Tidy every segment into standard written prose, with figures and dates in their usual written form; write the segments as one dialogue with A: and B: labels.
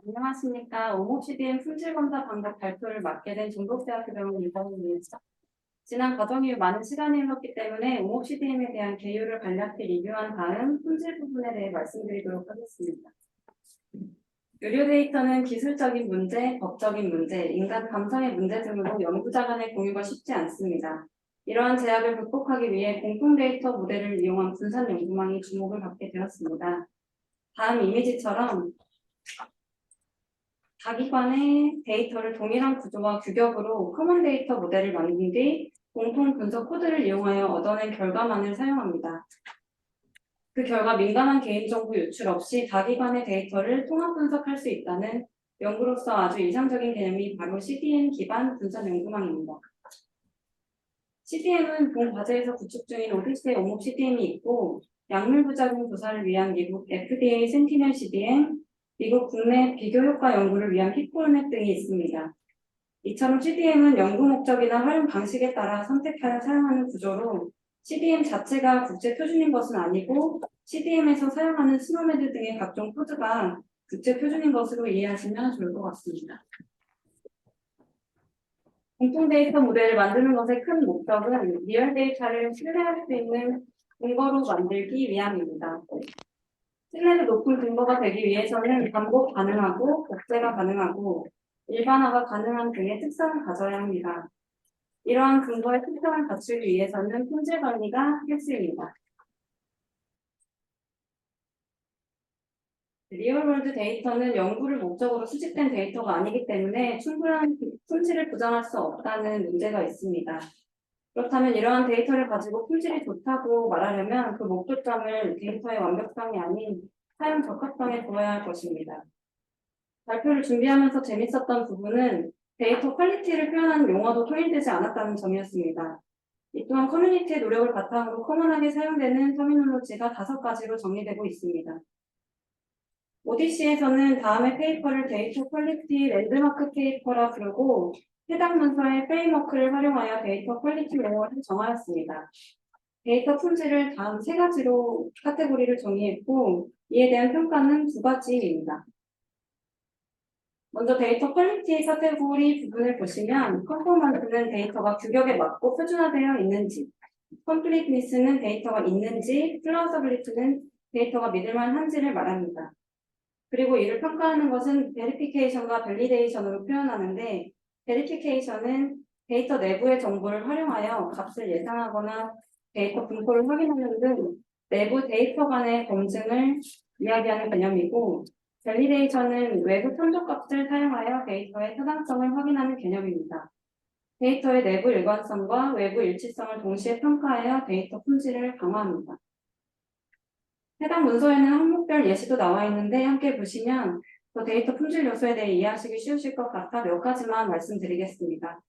A: 안녕하십니까. 오목CDM 품질검사 방법 발표를 맡게 된 중국대학교 병원 이범입니다. 지난 과정 이후 많은 시간이 흘렀기 때문에 오목CDM에 대한 개요를 간략히 리뷰한 다음 품질 부분에 대해 말씀드리도록 하겠습니다. 의료 데이터는 기술적인 문제, 법적인 문제, 인간 감성의 문제 등으로 연구자 간의 공유가 쉽지 않습니다. 이러한 제약을 극복하기 위해 공통 데이터 모델을 이용한 분산 연구망이 주목을 받게 되었습니다. 다음 이미지처럼 자기관의 데이터를 동일한 구조와 규격으로 커먼 데이터 모델을 만든 뒤 공통 분석 코드를 이용하여 얻어낸 결과만을 사용합니다. 그 결과 민감한 개인정보 유출 없이 다기관의 데이터를 통합 분석할 수 있다는 연구로서 아주 이상적인 개념이 바로 CDM 기반 분산 연구망입니다. CDM은 본 과제에서 구축 중인 오디세이 오목 CDM이 있고 약물부작용 조사를 위한 미국 FDA 센티넬 CDM, 미국 국내 비교효과 연구를 위한 피코르넷 등이 있습니다. 이처럼 CDM은 연구 목적이나 활용 방식에 따라 선택하여 사용하는 구조로 CDM 자체가 국제 표준인 것은 아니고 CDM에서 사용하는 스노메드 등의 각종 코드가 국제 표준인 것으로 이해하시면 좋을 것 같습니다. 공통 데이터 모델을 만드는 것의 큰 목적은 리얼 데이터를 신뢰할 수 있는 근거로 만들기 위함입니다. 신뢰도 높은 근거가 되기 위해서는 반복 가능하고 복제가 가능하고 일반화가 가능한 등의 특성을 가져야 합니다. 이러한 근거의 특성을 갖추기 위해서는 품질 관리가 필수입니다. 리얼월드 데이터는 연구를 목적으로 수집된 데이터가 아니기 때문에 충분한 품질을 보장할 수 없다는 문제가 있습니다. 그렇다면 이러한 데이터를 가지고 품질이 좋다고 말하려면 그 목표점을 데이터의 완벽성이 아닌 사용 적합성에 두어야 할 것입니다. 발표를 준비하면서 재밌었던 부분은 데이터 퀄리티를 표현하는 용어도 통일되지 않았다는 점이었습니다. 이 또한 커뮤니티의 노력을 바탕으로 커먼하게 사용되는 터미놀로지가 5가지로 정리되고 있습니다. 오디시에서는 다음의 페이퍼를 데이터 퀄리티 랜드마크 페이퍼라 부르고 해당 문서의 프레임워크를 활용하여 데이터 퀄리티 용어를 정하였습니다. 데이터 품질을 다음 3가지로 카테고리를 정의했고 이에 대한 평가는 2가지입니다. 먼저 데이터 퀄리티 카테고리 부분을 보시면 퍼포먼스는 데이터가 규격에 맞고 표준화되어 있는지, 컴플리트니스는 데이터가 있는지, 플라우서빌리티는 데이터가 믿을만한지를 말합니다. 그리고 이를 평가하는 것은 베리피케이션과 밸리데이션으로 표현하는데 베리피케이션은 데이터 내부의 정보를 활용하여 값을 예상하거나 데이터 분포를 확인하는 등 내부 데이터 간의 검증을 이야기하는 개념이고 밸리데이션은 외부 참조값을 사용하여 데이터의 타당성을 확인하는 개념입니다. 데이터의 내부 일관성과 외부 일치성을 동시에 평가하여 데이터 품질을 강화합니다. 해당 문서에는 항목별 예시도 나와 있는데 함께 보시면 더 데이터 품질 요소에 대해 이해하시기 쉬우실 것 같아 몇 가지만 말씀드리겠습니다.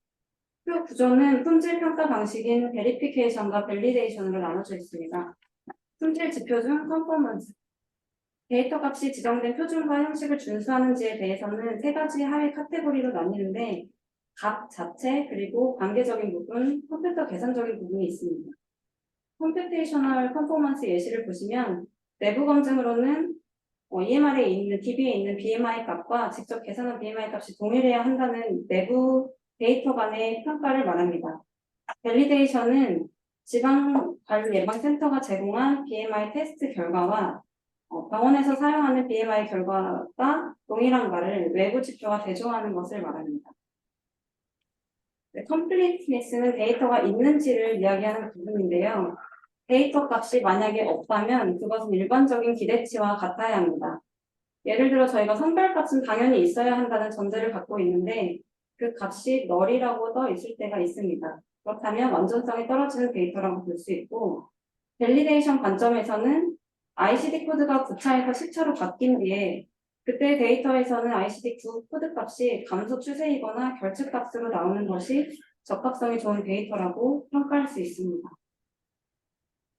A: 표 구조는 품질 평가 방식인 베리피케이션과 밸리데이션으로 나눠져 있습니다. 품질 지표 중 퍼포먼스, 데이터 값이 지정된 표준과 형식을 준수하는지에 대해서는 3가지 하위 카테고리로 나뉘는데 값 자체 그리고 관계적인 부분, 컴퓨터 계산적인 부분이 있습니다. 컴퓨테이셔널 퍼포먼스 예시를 보시면 내부 검증으로는 EMR에 있는 DB에 있는 BMI 값과 직접 계산한 BMI 값이 동일해야 한다는 내부 데이터 간의 평가를 말합니다. 밸리데이션은 지방관리예방센터가 제공한 BMI 테스트 결과와 병원에서 사용하는 BMI 결과가 동일한가를 외부 지표와 대조하는 것을 말합니다. 컴플리트니스는 데이터가 있는지를 이야기하는 부분인데요. 데이터 값이 만약에 없다면 그것은 일반적인 기대치와 같아야 합니다. 예를 들어 저희가 선별값은 당연히 있어야 한다는 전제를 갖고 있는데 그 값이 널이라고 떠 있을 때가 있습니다. 그렇다면 완전성이 떨어지는 데이터라고 볼 수 있고 밸리데이션 관점에서는 ICD 코드가 9차에서 10차로 바뀐 뒤에 그때 데이터에서는 ICD9 코드 값이 감소 추세이거나 결측값으로 나오는 것이 적합성이 좋은 데이터라고 평가할 수 있습니다.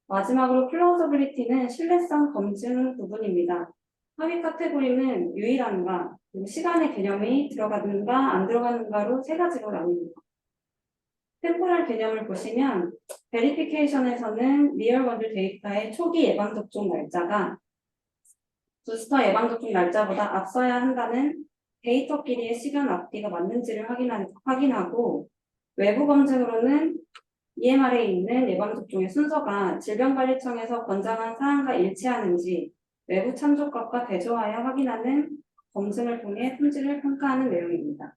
A: 마지막으로 플라우저빌리티는 신뢰성 검증 부분입니다. 하위 카테고리는 유일한가, 시간의 개념이 들어가는가 안 들어가는가로 3가지로 나뉩니다. 템포럴 개념을 보시면 베리피케이션에서는 리얼월드 데이터의 초기 예방접종 날짜가 부스터 예방접종 날짜보다 앞서야 한다는 데이터끼리의 시간 앞뒤가 맞는지를 확인하고 외부 검증으로는 EMR에 있는 예방접종의 순서가 질병관리청에서 권장한 사항과 일치하는지 외부 참조값과 대조하여 확인하는 검증을 통해 품질을 평가하는 내용입니다.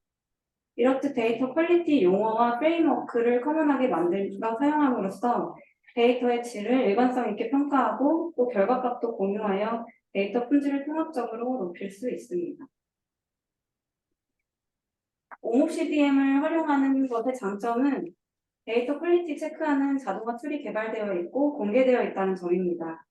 A: 이렇듯 데이터 퀄리티 용어와 프레임워크를 커먼하게 만들어 사용함으로써 데이터의 질을 일관성 있게 평가하고 또 결과값도 공유하여 데이터 품질을 통합적으로 높일 수 있습니다. 옹목 CDM을 활용하는 것의 장점은 데이터 퀄리티 체크하는 자동화 툴이 개발되어 있고 공개되어 있다는 점입니다.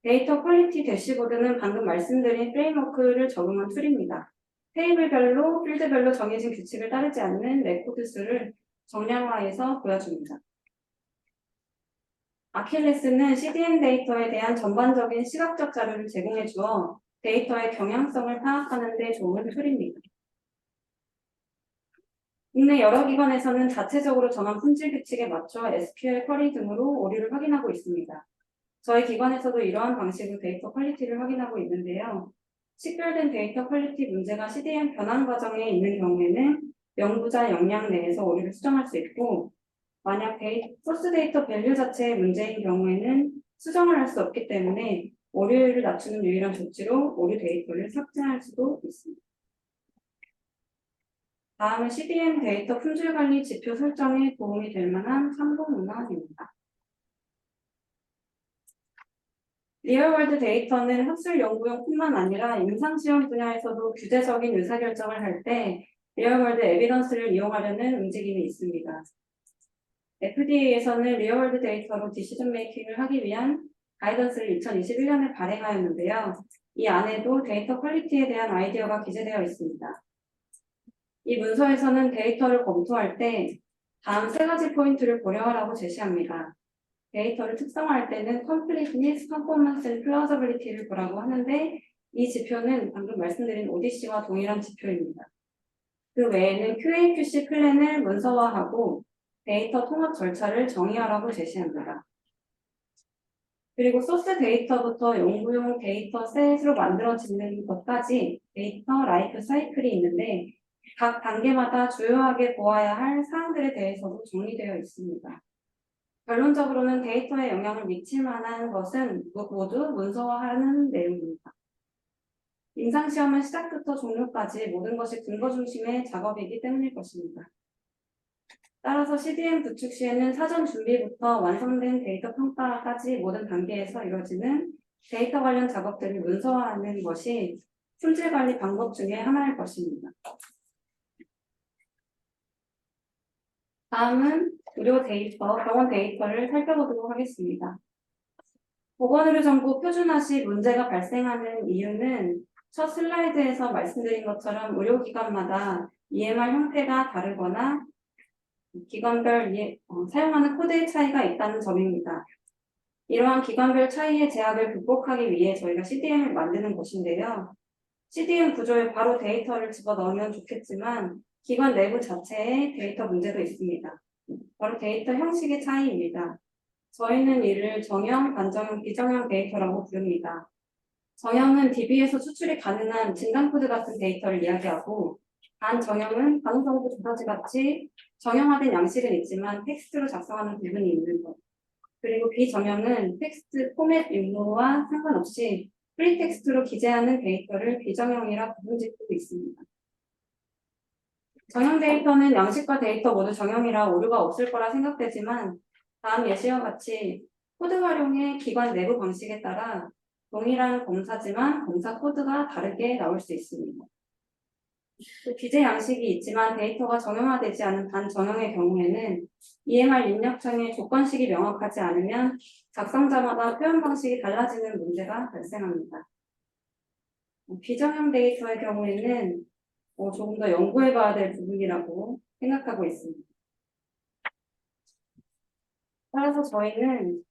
A: 데이터 퀄리티 대시보드는 방금 말씀드린 프레임워크를 적용한 툴입니다. 테이블별로, 필드별로 정해진 규칙을 따르지 않는 레코드 수를 정량화해서 보여줍니다. 아킬레스는 CDM 데이터에 대한 전반적인 시각적 자료를 제공해 주어 데이터의 경향성을 파악하는 데 좋은 툴입니다. 국내 여러 기관에서는 자체적으로 정한 품질 규칙에 맞춰 SQL 쿼리 등으로 오류를 확인하고 있습니다. 저희 기관에서도 이러한 방식으로 데이터 퀄리티를 확인하고 있는데요. 식별된 데이터 퀄리티 문제가 CDM 변환 과정에 있는 경우에는 연구자 역량 내에서 오류를 수정할 수 있고 만약 소스 데이터 밸류 자체의 문제인 경우에는 수정을 할 수 없기 때문에 오류를 낮추는 유일한 조치로 오류 데이터를 삭제할 수도 있습니다. 다음은 CDM 데이터 품질 관리 지표 설정에 도움이 될 만한 참고 문항입니다. 리얼월드 데이터는 학술 연구용뿐만 아니라 임상시험 분야에서도 규제적인 의사결정을 할 때 리얼월드 에비던스를 이용하려는 움직임이 있습니다. FDA에서는 리얼월드 데이터로 디시전 메이킹을 하기 위한 가이던스를 2021년에 발행하였는데요. 이 안에도 데이터 퀄리티에 대한 아이디어가 기재되어 있습니다. 이 문서에서는 데이터를 검토할 때 다음 세 가지 포인트를 고려하라고 제시합니다. 데이터를 특성화할 때는 completeness, performance, and plausibility를 보라고 하는데 이 지표는 방금 말씀드린 ODC와 동일한 지표입니다. 그 외에는 QA, QC 플랜을 문서화하고 데이터 통합 절차를 정의하라고 제시합니다. 그리고 소스 데이터부터 연구용 데이터 셋으로 만들어지는 것까지 데이터 라이프 사이클이 있는데 각 단계마다 주요하게 보아야 할 사항들에 대해서도 정리되어 있습니다. 결론적으로는 데이터에 영향을 미칠 만한 것은 모두 문서화하는 내용입니다. 임상시험은 시작부터 종료까지 모든 것이 근거 중심의 작업이기 때문일 것입니다. 따라서 CDM 구축 시에는 사전 준비부터 완성된 데이터 평가까지 모든 단계에서 이루어지는 데이터 관련 작업들을 문서화하는 것이 품질 관리 방법 중에 하나일 것입니다. 다음은 의료 데이터, 병원 데이터를 살펴보도록 하겠습니다. 보건의료정보 표준화 시 문제가 발생하는 이유는 첫 슬라이드에서 말씀드린 것처럼 의료기관마다 EMR 형태가 다르거나 기관별 사용하는 코드의 차이가 있다는 점입니다. 이러한 기관별 차이의 제약을 극복하기 위해 저희가 CDM을 만드는 것인데요. CDM 구조에 바로 데이터를 집어넣으면 좋겠지만 기관 내부 자체에 데이터 문제도 있습니다. 바로 데이터 형식의 차이입니다. 저희는 이를 정형, 반정형, 비정형 데이터라고 부릅니다. 정형은 DB에서 수출이 가능한 진단코드 같은 데이터를 이야기하고 반정형은 간호정보 조사지 같이 정형화된 양식은 있지만 텍스트로 작성하는 부분이 있는 것. 그리고 비정형은 텍스트 포맷 유무와 상관없이 프리텍스트로 기재하는 데이터를 비정형이라 구분짓고 있습니다. 정형 데이터는 양식과 데이터 모두 정형이라 오류가 없을 거라 생각되지만 다음 예시와 같이 코드 활용의 기관 내부 방식에 따라 동일한 검사지만 검사 코드가 다르게 나올 수 있습니다. 또 기재 양식이 있지만 데이터가 정형화되지 않은 반정형의 경우에는 EMR 입력창의 조건식이 명확하지 않으면 작성자마다 표현 방식이 달라지는 문제가 발생합니다. 비정형 데이터의 경우에는 조금 더 연구해봐야 될 부분이라고 생각하고 있습니다. 따라서 저희는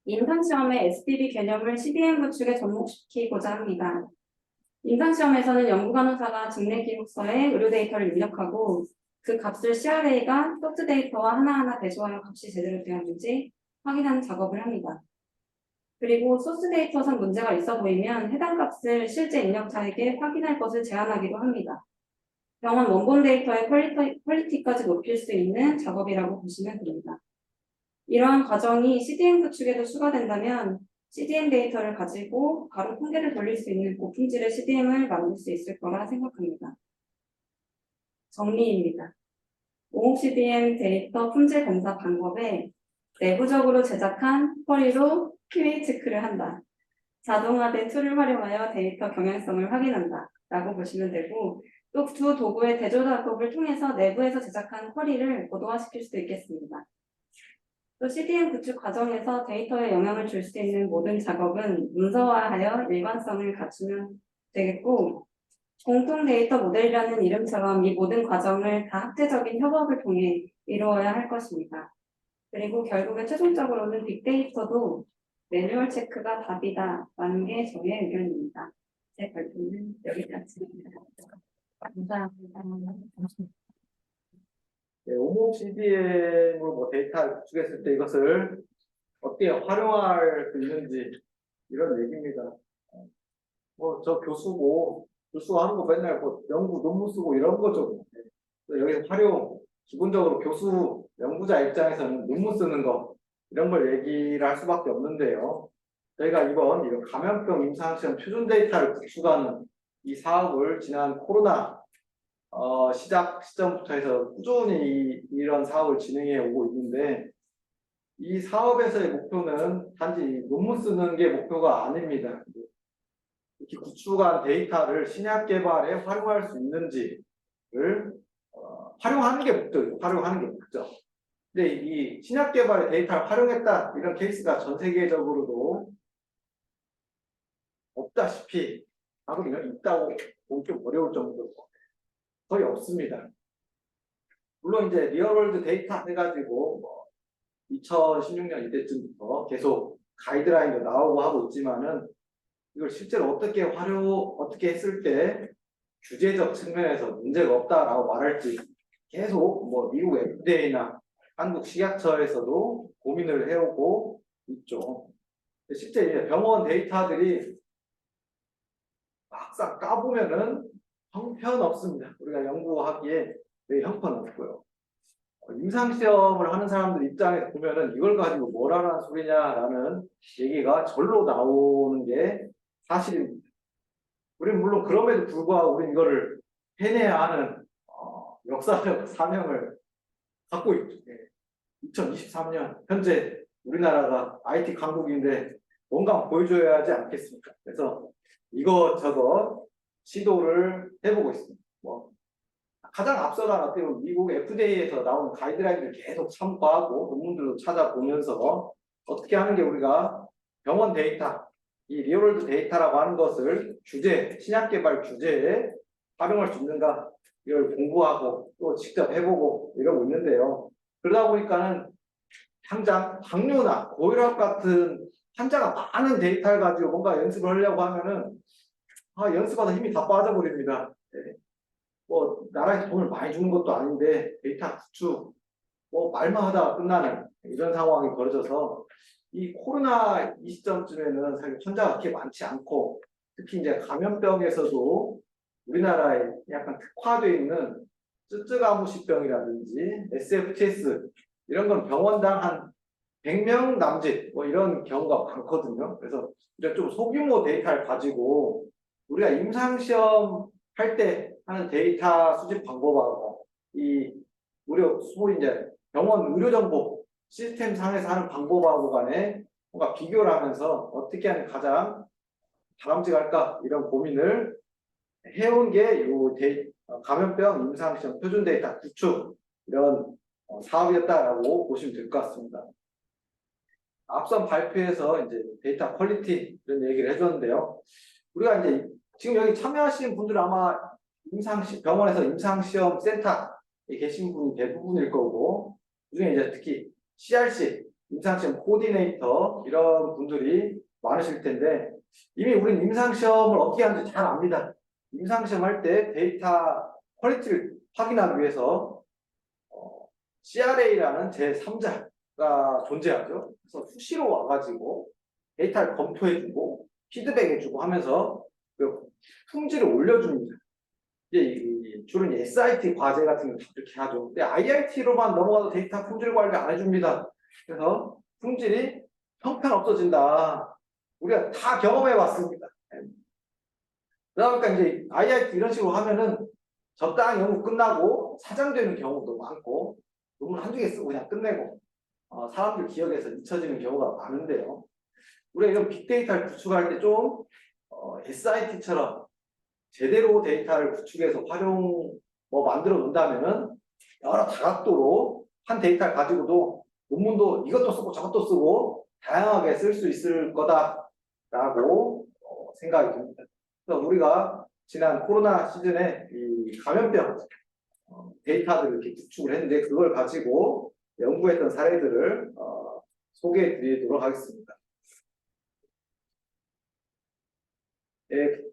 A: 임상시험의 SDB 개념을 CDM 구축에 접목시키고자 합니다. 임상시험에서는 연구간호사가 증례기록서에 의료 데이터를 입력하고 그 값을 CRA가 소스 데이터와 하나하나 대조하여 값이 제대로 되었는지 확인하는 작업을 합니다. 그리고 소스 데이터상 문제가 있어 보이면 해당 값을 실제 입력자에게 확인할 것을 제안하기도 합니다. 병원 원본 데이터의 퀄리티까지 높일 수 있는 작업이라고 보시면 됩니다. 이러한 과정이 CDN 구축에도 추가된다면 CDN 데이터를 가지고 바로 통계를 돌릴 수 있는 고품질의 CDM을 만들 수 있을 거라 생각합니다. 정리입니다. OCDM 데이터 품질 검사 방법에 내부적으로 제작한 쿼리로 QA 체크를 한다. 자동화된 툴을 활용하여 데이터 경향성을 확인한다. 라고 보시면 되고, 또 두 도구의 대조 작업을 통해서 내부에서 제작한 쿼리를 고도화시킬 수도 있겠습니다. 또 CDN 구축 과정에서 데이터에 영향을 줄 수 있는 모든 작업은 문서화하여 일관성을 갖추면 되겠고, 공통 데이터 모델이라는 이름처럼 이 모든 과정을 다 학제적인 협업을 통해 이루어야 할 것입니다. 그리고 결국에 최종적으로는 빅데이터도 매뉴얼 체크가 답이다라는 게 저의 의견입니다. 제 발표는 여기까지입니다. 감사합니다.
B: 네, 오목 CDM으로 뭐 데이터를 구축했을 때 이것을 어떻게 활용할 수 있는지 이런 얘기입니다. 뭐 저 교수고 교수가 하는 거 맨날 뭐 연구 논문 쓰고 이런 거죠. 여기서 활용 기본적으로 교수 연구자 입장에서는 논문 쓰는 거 이런 걸 얘기를 할 수밖에 없는데요. 저희가 이번 이런 감염병 임상시험 표준 데이터를 구축하는 이 사업을 지난 코로나 시작 시점부터 해서 꾸준히 이런 사업을 진행해 오고 있는데 이 사업에서의 목표는 단지 논문 쓰는 게 목표가 아닙니다. 이렇게 구축한 데이터를 신약 개발에 활용할 수 있는지를 활용하는 게 목적이고 활용하는 게 목적. 근데 이 신약 개발의 데이터를 활용했다 이런 케이스가 전 세계적으로도 없다시피 하고 있다고 보기 좀 어려울 정도로 거의 없습니다. 물론 이제 리얼월드 데이터 해가지고 뭐 2016년 이때쯤부터 계속 가이드라인도 나오고 하고 있지만은 이걸 실제로 어떻게 했을 때 규제적 측면에서 문제가 없다라고 말할지 계속 뭐 미국 FDA나 한국 식약처에서도 고민을 해오고 있죠. 실제 이제 병원 데이터들이 막상 까보면은 형편없습니다. 우리가 연구하기에 형편없고요. 임상시험을 하는 사람들 입장에서 보면은 이걸 가지고 뭘 하라는 소리냐라는 얘기가 절로 나오는 게 사실입니다. 우리는 물론 그럼에도 불구하고 우리는 이거를 해내야 하는 역사적 사명을 갖고 있죠. 2023년 현재 우리나라가 IT 강국인데 뭔가 보여줘야 하지 않겠습니까? 그래서 이것저것 시도를 해보고 있습니다. 뭐 가장 앞서간 어떻게 보면 미국 FDA에서 나온 가이드라인을 계속 참고하고 논문들도 찾아보면서 어떻게 하는 게 우리가 병원 데이터, 이 리얼월드 데이터라고 하는 것을 신약 개발 규제에 활용할 수 있는가 이걸 공부하고 또 직접 해보고 이러고 있는데요. 그러다 보니까는 당장 당뇨나 고혈압 같은 환자가 많은 데이터를 가지고 뭔가 연습을 하려고 하면은 연습하다 힘이 다 빠져버립니다. 네. 뭐 나라에서 돈을 많이 주는 것도 아닌데 데이터 구축 뭐 말만 하다가 끝나는 이런 상황이 벌어져서 이 코로나 이 시점쯤에는 사실 환자가 그렇게 많지 않고 특히 이제 감염병에서도 우리나라에 약간 특화되어 있는 쯔쯔가무시병이라든지 SFTS 이런 건 병원당 한 100명 남짓 뭐 이런 경우가 많거든요. 그래서 이제 좀 소규모 데이터를 가지고 우리가 임상시험 할 때 하는 데이터 수집 방법하고 이 소위 이제 병원 의료정보 시스템 상에서 하는 방법하고 간에 뭔가 비교를 하면서 어떻게 하면 가장 바람직할까 이런 고민을 해온 게 이 감염병 임상시험 표준 데이터 구축 이런 사업이었다라고 보시면 될 것 같습니다. 앞선 발표에서 이제 데이터 퀄리티 이런 얘기를 해줬는데요. 우리가 이제 지금 여기 참여하시는 분들은 아마 병원에서 임상시험 센터에 계신 분이 대부분일 거고, 그중에 이제 특히 CRC, 임상시험 코디네이터 이런 분들이 많으실 텐데, 이미 우리는 임상시험을 어떻게 하는지 잘 압니다. 임상시험 할 때 데이터 퀄리티를 확인하기 위해서 CRA라는 제3자가 존재하죠. 그래서 수시로 와가지고 데이터를 검토해주고 피드백해주고 하면서 그 품질을 올려줍니다. 주로 이제 SIT 과제 같은 거 그렇게 하죠. 근데 IIT로만 넘어가도 데이터 품질 관리 안 해줍니다. 그래서 품질이 형편없어진다. 우리가 다 경험해봤습니다. 그러니까 이제 IIT 이런 식으로 하면은 적당히 연구 끝나고 사장되는 경우도 많고 논문 한두 개 쓰고 그냥 끝내고 사람들 기억에서 잊혀지는 경우가 많은데요. 우리가 이런 빅데이터를 구축할 때 좀 SIT처럼 제대로 데이터를 구축해서 만들어 놓는다면은 여러 다각도로 한 데이터를 가지고도 논문도 이것도 쓰고 저것도 쓰고 다양하게 쓸 수 있을 거다라고 생각이 듭니다. 그래서 우리가 지난 코로나 시즌에 이 감염병 데이터들을 이렇게 구축을 했는데 그걸 가지고 연구했던 사례들을 소개해 드리도록 하겠습니다.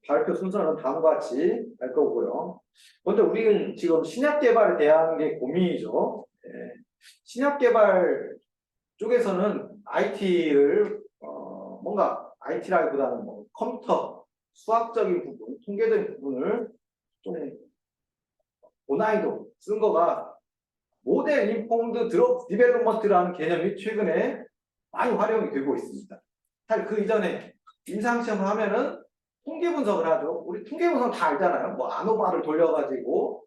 B: 발표 순서는 다음과 같이 할 거고요. 먼저 우리는 지금 신약 개발에 대한 게 고민이죠. 신약 개발 쪽에서는 IT를 뭔가 IT라기보다는 뭐 컴퓨터, 수학적인 부분, 통계적인 부분을 좀 고난이도 쓴 거가 모델 인포음드 드롭 디벨롭먼트라는 개념이 최근에 많이 활용이 되고 있습니다. 사실 그 이전에 임상시험을 하면은 통계 분석을 하죠. 우리 통계 분석 다 알잖아요. 뭐 아노바를 돌려가지고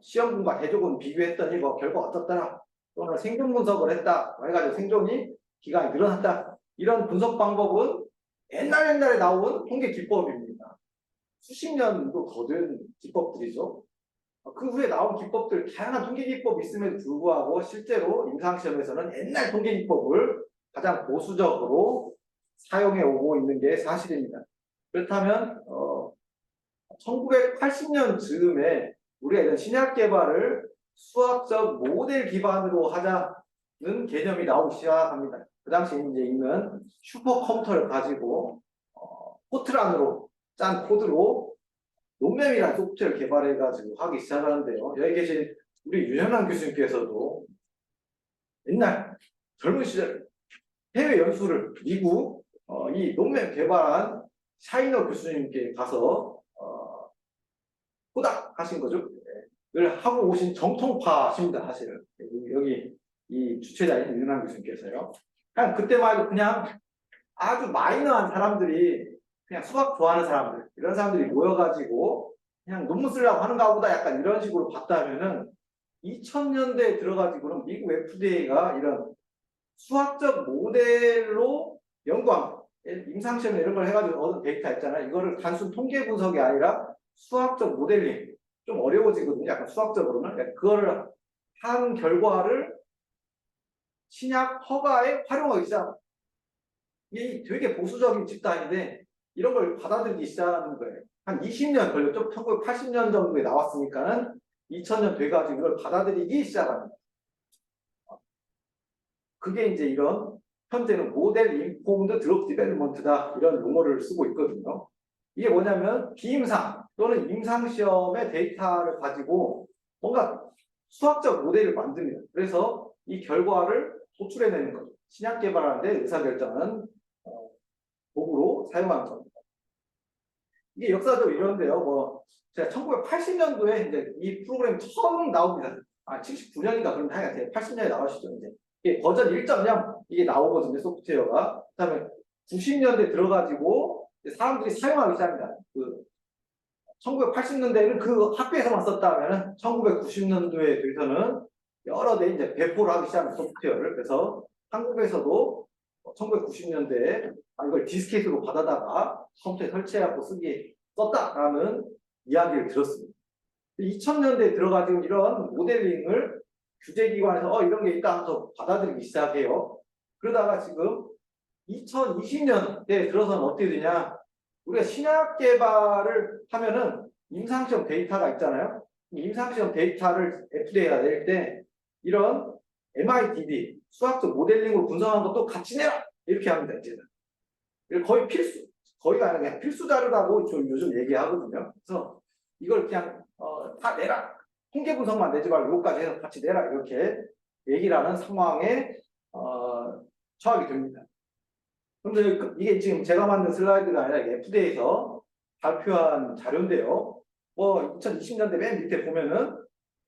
B: 시험군과 대조군 비교했더니 뭐 결과 어떻더라. 또는 생존 분석을 했다. 해가지고 생존이 기간이 늘어났다. 이런 분석 방법은 옛날에 나온 통계 기법입니다. 수십 년도 더 된 기법들이죠. 그 후에 나온 기법들, 다양한 통계 기법이 있음에도 불구하고 실제로 임상시험에서는 옛날 통계 기법을 가장 보수적으로 사용해 오고 있는 게 사실입니다. 그렇다면 1980년 즈음에 우리가 이런 신약 개발을 수학적 모델 기반으로 하자는 개념이 나오기 시작합니다. 그 당시에 이제 있는 슈퍼컴퓨터를 가지고 포트란으로 짠 코드로 논맵이라는 소프트웨어를 개발해가지고 하기 시작하는데요. 여기 계신 우리 윤현환 교수님께서도 옛날 젊은 시절 해외 연수를 미국 이 논맵 개발한 샤이너 교수님께 가서 호닥 하신 거죠. 를 하고 오신 정통파십니다, 사실은. 여기 이 주최자인 윤환 교수님께서요. 그냥 그때만 해도 그냥 아주 마이너한 사람들이 그냥 수학 좋아하는 사람들 이런 사람들이 모여가지고 그냥 논문 쓰려고 하는가 보다 약간 이런 식으로 봤다면은 2000년대에 들어가지고는 미국 FDA가 이런 수학적 모델로 연구한 임상시험 이런 걸 해가지고 얻은 데이터 있잖아요. 이거를 단순 통계 분석이 아니라 수학적 모델링 좀 어려워지거든요. 약간 수학적으로는 그거를 한 결과를 신약 허가에 활용하기 시작. 이 되게 보수적인 집단인데 이런 걸 받아들이기 시작하는 거예요. 한 20년 걸렸죠. 1980년 정도에 나왔으니까는 2000년 돼가지고 이걸 받아들이기 시작합니다. 그게 이제 이런 현재는 모델 인포음드 드롭 디벨롭먼트다 이런 용어를 쓰고 있거든요. 이게 뭐냐면 비임상 또는 임상시험의 데이터를 가지고 뭔가 수학적 모델을 만듭니다. 그래서 이 결과를 도출해내는 거죠. 신약 개발하는데 의사결정은 도구로 사용하는 겁니다. 이게 역사적으로 이런데요. 뭐 제가 1980년도에 이제 이 프로그램이 처음 나옵니다. 79년인가 그런 하여간 80년에 나오시죠. 이제 이게 버전 1.0 이게 나오거든요. 소프트웨어가. 그다음에 90년대 들어가지고 사람들이 사용하기 시작합니다. 그 1980년대에는 그 학교에서만 썼다면은 1990년도에 들서는 여러 대 이제 배포를 하기 시작합니다. 소프트웨어를. 그래서 한국에서도 1990년대에 이걸 디스켓으로 받아다가 컴퓨터에 설치해갖고 썼다라는 이야기를 들었습니다. 2000년대에 들어가지고 이런 모델링을 규제기관에서 이런 게 있다 하면서 받아들이기 시작해요. 그러다가 지금 2020년대에 들어서는 어떻게 되냐. 우리가 신약 개발을 하면은 임상시험 데이터가 있잖아요. 임상시험 데이터를 FDA가 낼 때 이런 MIDD, 수학적 모델링으로 분석한 것도 같이 내라! 이렇게 합니다, 이제는. 거의 거의가 아니라 그냥 필수 자료라고 좀 요즘 얘기하거든요. 그래서 이걸 그냥 다 내라. 통계 분석만 내지 말고 이것까지 해서 같이 내라. 이렇게 얘기를 하는 상황에 처하게 됩니다. 근데 이게 지금 제가 만든 슬라이드가 아니라 FDA에서 발표한 자료인데요. 뭐 2020년대 맨 밑에 보면은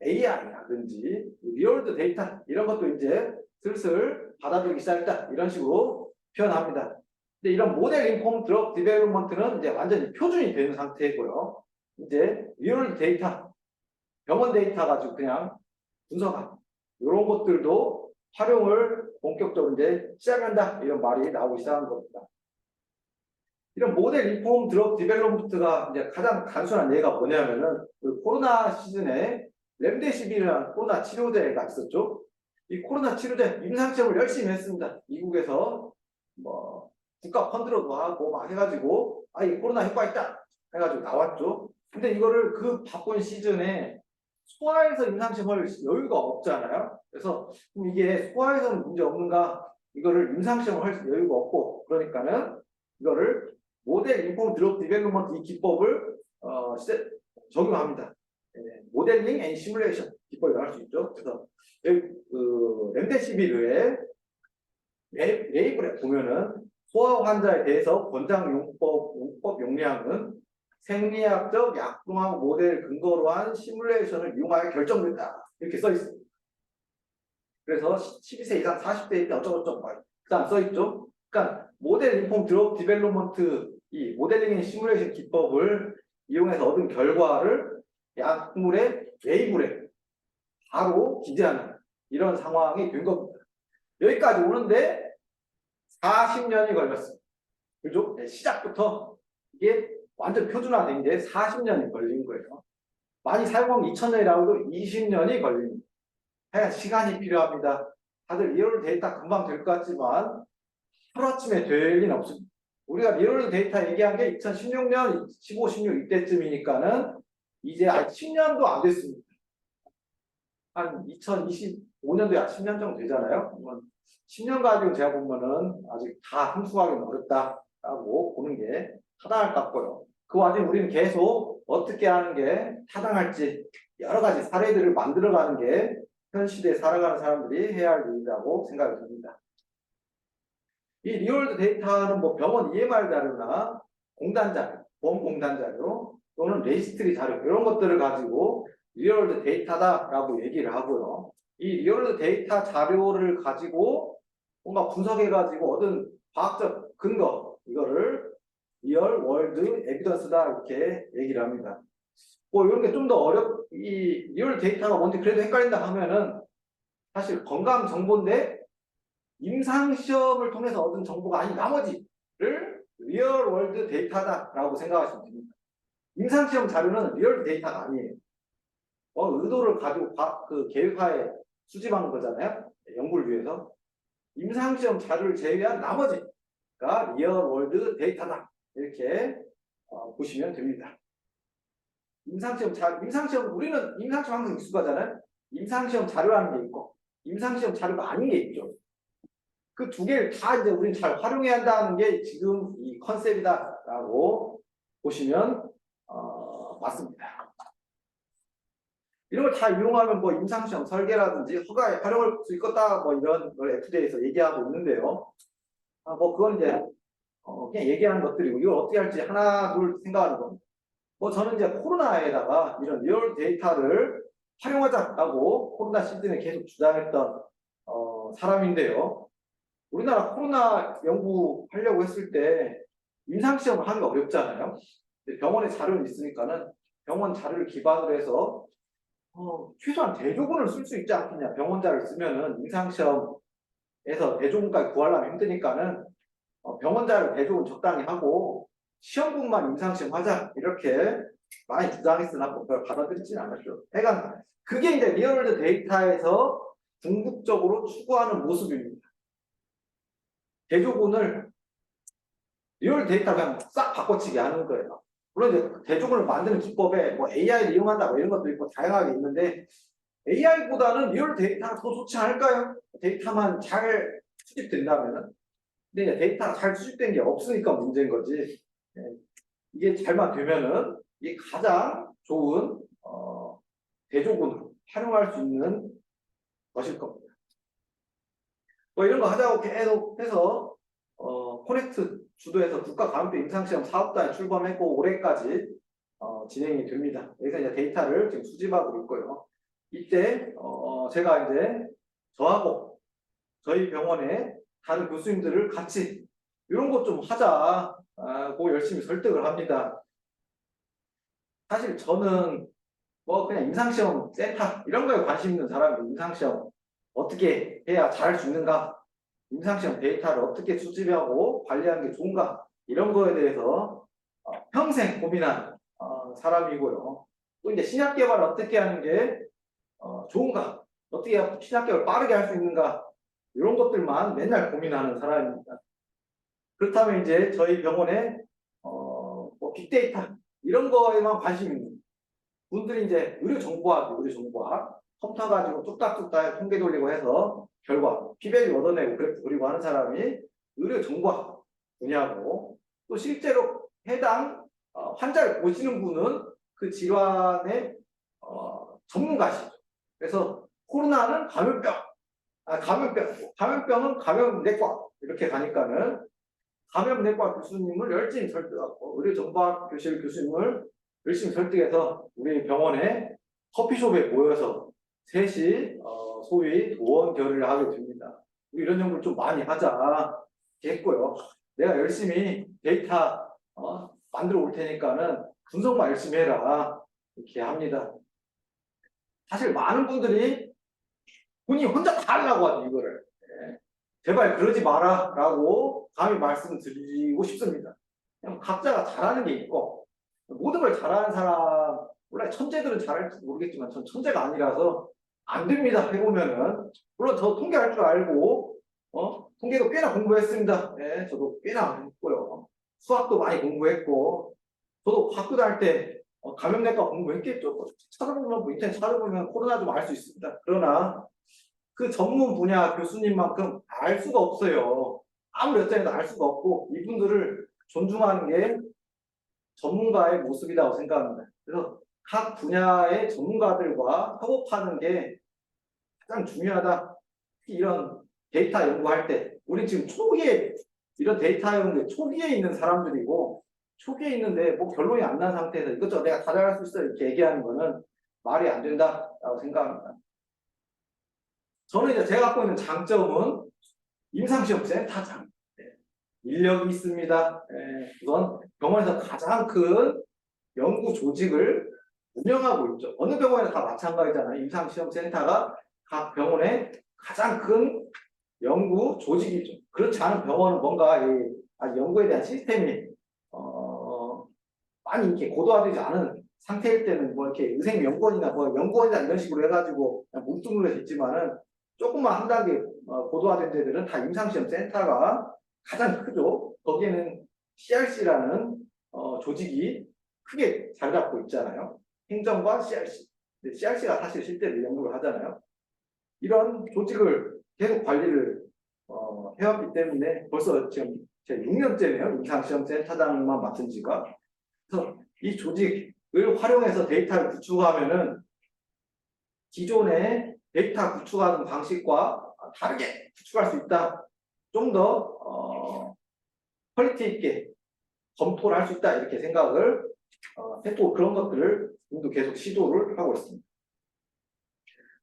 B: AI라든지 리얼드 데이터 이런 것도 이제 슬슬 받아들이기 시작했다 이런 식으로 표현합니다. 근데 이런 모델 인폼 드럭 디벨롭먼트는 이제 완전히 표준이 되는 상태고요. 이제 리얼드 데이터, 병원 데이터 가지고 그냥 분석하고 이런 것들도 활용을 본격적으로 이제 시작한다 이런 말이 나오기 시작한 겁니다. 이런 모델 인폼 드럭 디벨롭먼트가 이제 가장 단순한 예가 뭐냐면은 그 코로나 시즌에 렘데시비르라는 코로나 치료제가 있었죠. 이 코로나 치료제 임상시험을 열심히 했습니다. 미국에서 뭐 국가 펀드로도 하고 막 해가지고 이 코로나 효과 있다 해가지고 나왔죠. 근데 이거를 그 바쁜 시즌에 소아에서 임상시험 할 여유가 없잖아요. 그래서 이게 소아에서는 문제 없는가 이거를 임상시험 할 여유가 없고 그러니까는 이거를 모델 인폼 드럭 디벨롭먼트 이 기법을 적용합니다. 모델링 앤 시뮬레이션 기법이라고 할 수 있죠. 그래서 그 렘데시비르의 레이블에 보면은 소아 환자에 대해서 권장 용법 용량은 생리학적 약동학 모델 근거로 한 시뮬레이션을 이용하여 결정된다. 이렇게 써 있습니다. 그래서 12세 이상 40대 때 어쩌고저쩌고 그다음 써 있죠. 그러니까 모델 인폼 드럭 디벨롭먼트 이 모델링 앤 시뮬레이션 기법을 이용해서 얻은 결과를 약물의 레이블에 바로 기재하는 이런 상황이 된 겁니다. 여기까지 오는데 40년이 걸렸습니다. 그죠? 네, 시작부터 이게 완전 표준화된 게 40년이 걸린 거예요. 많이 사용한 2000년이라고 해도 20년이 걸립니다. 하여간 시간이 필요합니다. 다들 리얼 데이터 금방 될 것 같지만 하루아침에 될 리는 없습니다. 우리가 리얼 데이터 얘기한 게 2016년, 15, 16 이때쯤이니까는 이제 아직 10년도 안 됐습니다. 한 2025년도에 약 10년 정도 되잖아요. 10년 가지고 제가 보면은 아직 다 함수하기는 어렵다라고 보는 게 타당할 것 같고요. 그 와중에 우리는 계속 어떻게 하는 게 타당할지 여러 가지 사례들을 만들어가는 게 현 시대에 살아가는 사람들이 해야 할 일이라고 생각이 듭니다. 이 리얼드 데이터는 뭐 병원 EMR 자료나 공단 자료, 보험 공단 자료 또는 레지스트리 자료 이런 것들을 가지고 리얼드 데이터다라고 얘기를 하고요. 이 리얼드 데이터 자료를 가지고 뭔가 분석해가지고 얻은 과학적 근거 이거를 리얼 월드 에비던스다 이렇게 얘기를 합니다. 뭐 이런 게 좀 더 이 리얼 데이터가 뭔지 그래도 헷갈린다 하면은 사실 건강 정보인데 임상시험을 통해서 얻은 정보가 아닌 나머지를 리얼 월드 데이터다라고 생각하시면 됩니다. 임상시험 자료는 리얼 데이터가 아니에요. 의도를 가지고 그 계획하에 수집한 거잖아요. 연구를 위해서. 임상시험 자료를 제외한 나머지가 리얼 월드 데이터다. 이렇게 보시면 됩니다. 임상시험, 우리는 임상시험 항상 익숙하잖아요. 임상시험 자료라는 게 있고, 임상시험 자료가 아닌 게 있죠. 그 두 개를 다 이제 우리는 잘 활용해야 한다는 게 지금 이 컨셉이다라고 보시면 맞습니다. 이런 걸 다 이용하면 뭐 임상시험 설계라든지 허가에 활용할 수 있겠다 뭐 이런 걸 FDA에서 얘기하고 있는데요. 뭐 그건 이제 그냥 얘기하는 것들이고 이걸 어떻게 할지 하나 둘 생각하는 겁니다. 뭐 저는 이제 코로나에다가 이런 리얼 데이터를 활용하자라고 코로나 시즌에 계속 주장했던 사람인데요. 우리나라 코로나 연구하려고 했을 때 임상시험을 하기가 어렵잖아요. 병원에 자료는 있으니까는 병원 자료를 기반으로 해서 최소한 대조군을 쓸 수 있지 않겠냐. 병원 자료를 쓰면은 임상시험에서 대조군까지 구하려면 힘드니까는 병원 자료 대조군 적당히 하고 시험군만 임상시험 하자 이렇게 많이 주장했으나 그걸 받아들이지는 않았죠. 그러니까 그게 이제 리얼월드 데이터에서 궁극적으로 추구하는 모습입니다. 대조군을 리얼 데이터 그냥 싹 바꿔치기 하는 거예요. 물론 이제 대조군을 만드는 기법에 뭐 AI를 이용한다 뭐 이런 것도 있고 다양하게 있는데 AI보다는 리얼 데이터가 더 좋지 않을까요? 데이터만 잘 수집된다면은. 근데 이제 데이터가 잘 수집된 게 없으니까 문제인 거지. 이게 잘만 되면은 이게 가장 좋은 대조군으로 활용할 수 있는 것일 겁니다. 뭐 이런 거 하자고 계속 해서 코넥트 주도해서 국가감염병 임상시험 사업단에 출범했고 올해까지 진행이 됩니다. 여기서 이제 데이터를 지금 수집하고 있고요. 이때 제가 이제 저하고 저희 병원의 다른 교수님들을 같이 이런 것 좀 하자고 열심히 설득을 합니다. 사실 저는 뭐 그냥 임상시험 센터 이런 거에 관심 있는 사람이 임상시험 어떻게 해야 잘할 수 있는가, 임상시험 데이터를 어떻게 수집하고 관리하는 게 좋은가, 이런 거에 대해서 평생 고민한 사람이고요. 또 이제 신약 개발을 어떻게 하는 게 좋은가, 어떻게 신약 개발을 빠르게 할 수 있는가, 이런 것들만 맨날 고민하는 사람입니다. 그렇다면 이제 저희 병원에 뭐 빅데이터 이런 거에만 관심 있는 분들이 이제 의료정보학 컴퓨터 가지고 뚝딱뚝딱 통계 돌리고 해서 결과 피밸류 얻어내고 그래프 그리고 하는 사람이 의료정보학 분야고, 또 실제로 해당 환자를 보시는 분은 그 질환의 전문가시죠. 그래서 코로나는 감염병은 감염내과 이렇게 가니까는 감염내과 교수님을 열심히 설득하고 의료정보학 교실 교수님을 열심히 설득해서 우리 병원에 커피숍에 모여서 셋이 소위 도원 결의를 하게 됩니다. 이런 연구를 좀 많이 하자 했고요. 내가 열심히 데이터 만들어 올 테니까는 분석만 열심히 해라 이렇게 합니다. 사실 많은 분들이 본인이 혼자 다 하려고 하죠, 이거를. 제발 그러지 마라 라고 감히 말씀드리고 싶습니다. 그냥 각자가 잘하는 게 있고, 모든 걸 잘하는 사람, 원래 천재들은 잘할지 모르겠지만 전 천재가 아니라서 안 됩니다. 해보면은. 물론 저 통계할 줄 알고 통계도 꽤나 공부했습니다. 네, 저도 꽤나 했고요. 수학도 많이 공부했고, 저도 학교 다닐 때 감염내과 공부했겠죠. 찾아보면 뭐 인터넷 찾아보면 코로나 좀 알 수 있습니다. 그러나 그 전문 분야 교수님만큼 알 수가 없어요. 아무리 어쩌해도 알 수가 없고, 이분들을 존중하는 게 전문가의 모습이라고 생각합니다. 그래서 각 분야의 전문가들과 협업하는 게 가장 중요하다. 특히 이런 데이터 연구할 때, 우리 지금 초기에 이런 데이터 연구 초기에 있는 사람들이고, 초기에 있는데 뭐 결론이 안 난 상태에서 이것저것 내가 다 잘할 수 있어 이렇게 얘기하는 거는 말이 안 된다라고 생각합니다. 저는 이제 제가 갖고 있는 장점은 임상시험 센터장. 인력이 있습니다. 우선 병원에서 가장 큰 연구 조직을 운영하고 있죠. 어느 병원에서 다 마찬가지잖아요. 임상시험 센터가 각 병원의 가장 큰 연구 조직이죠. 그렇지 않은 병원은 뭔가 연구에 대한 시스템이 많이 이렇게 고도화되지 않은 상태일 때는 뭐 이렇게 의생연구원이나 뭐 연구원이나 이런 식으로 해가지고 그냥 뭉뚱그려져 있지만은 조금만 한 단계 고도화된 데들은 다 임상시험 센터가 가장 크죠. 거기에는 CRC라는 조직이 크게 자리 잡고 있잖아요. 행정과 CRC. CRC가 사실 실제로 연구를 하잖아요. 이런 조직을 계속 관리를 해왔기 때문에 벌써 지금 제 6년째네요. 임상시험 센터장만 맡은 지가. 그래서 이 조직을 활용해서 데이터를 구축하면은 기존의 데이터 구축하는 방식과 다르게 구축할 수 있다. 좀 더 퀄리티 있게 검토를 할 수 있다. 이렇게 생각을 했고, 그런 것들을 지금도 계속 시도를 하고 있습니다.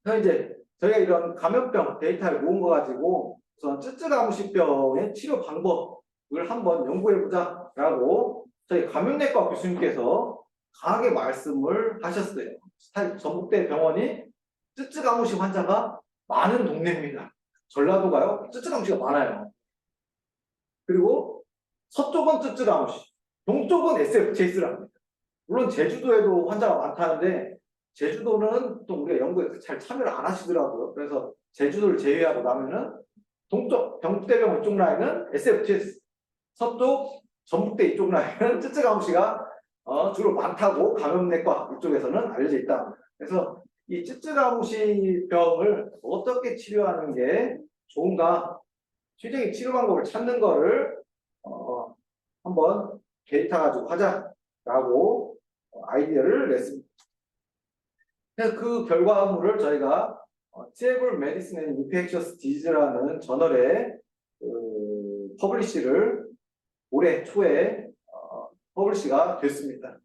B: 그래서 이제 저희가 이런 감염병 데이터를 모은 거 가지고 우선 쯔쯔가무시병의 치료 방법을 한번 연구해보자라고 저희 감염내과 교수님께서 강하게 말씀을 하셨어요. 전북대 병원이 쯔쯔가무시 환자가 많은 동네입니다. 전라도가요, 쯔쯔가무시가 많아요. 그리고 서쪽은 쯔쯔가무시, 동쪽은 SFTS를 합니다. 물론 제주도에도 환자가 많다는데 제주도는 또 우리가 연구에 잘 참여를 안 하시더라고요. 그래서 제주도를 제외하고 나면은 동쪽 경북대병원 이쪽 라인은 SFTS, 서쪽 전북대 이쪽 라인은 쯔쯔가무시가 주로 많다고 감염내과 이쪽에서는 알려져 있다. 그래서 이 쯔쯔가무시 병을 어떻게 치료하는 게 좋은가, 최적의 치료 방법을 찾는 거를 한번 데이터 가지고 하자라고 아이디어를 냈습니다. 그래서 그 결과물을 저희가 Table Medicine and Infectious Disease라는 저널에 퍼블리시를 올해 초에 퍼블리시가 됐습니다.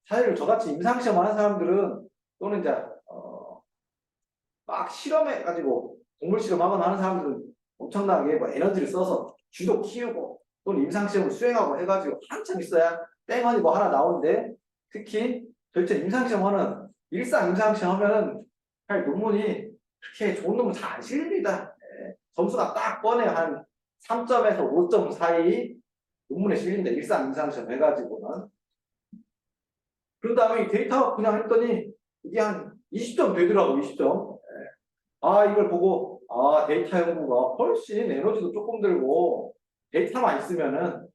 B: 사실 저같이 임상시험 하는 사람들은 또는 이제 막 실험해가지고 동물 실험하거나 하는 사람들은 엄청나게 뭐 에너지를 써서 쥐도 키우고 또는 임상시험을 수행하고 해가지고 한참 있어야 땡하니 뭐 하나 나오는데 특히 도대체 임상시험 하는 일상 임상시험 하면은 사실 논문이 그렇게 좋은 논문 잘 안 실립니다. 예, 점수가 딱 뻔해 한 3점에서 5점 사이 논문에 실린다. 일상 임상시험 해가지고는. 그런 다음에 이 데이터 그냥 했더니 이게 한 20점 되더라고, 20점. 이걸 보고, 데이터 연구가 훨씬 에너지도 조금 들고, 데이터만 있으면은,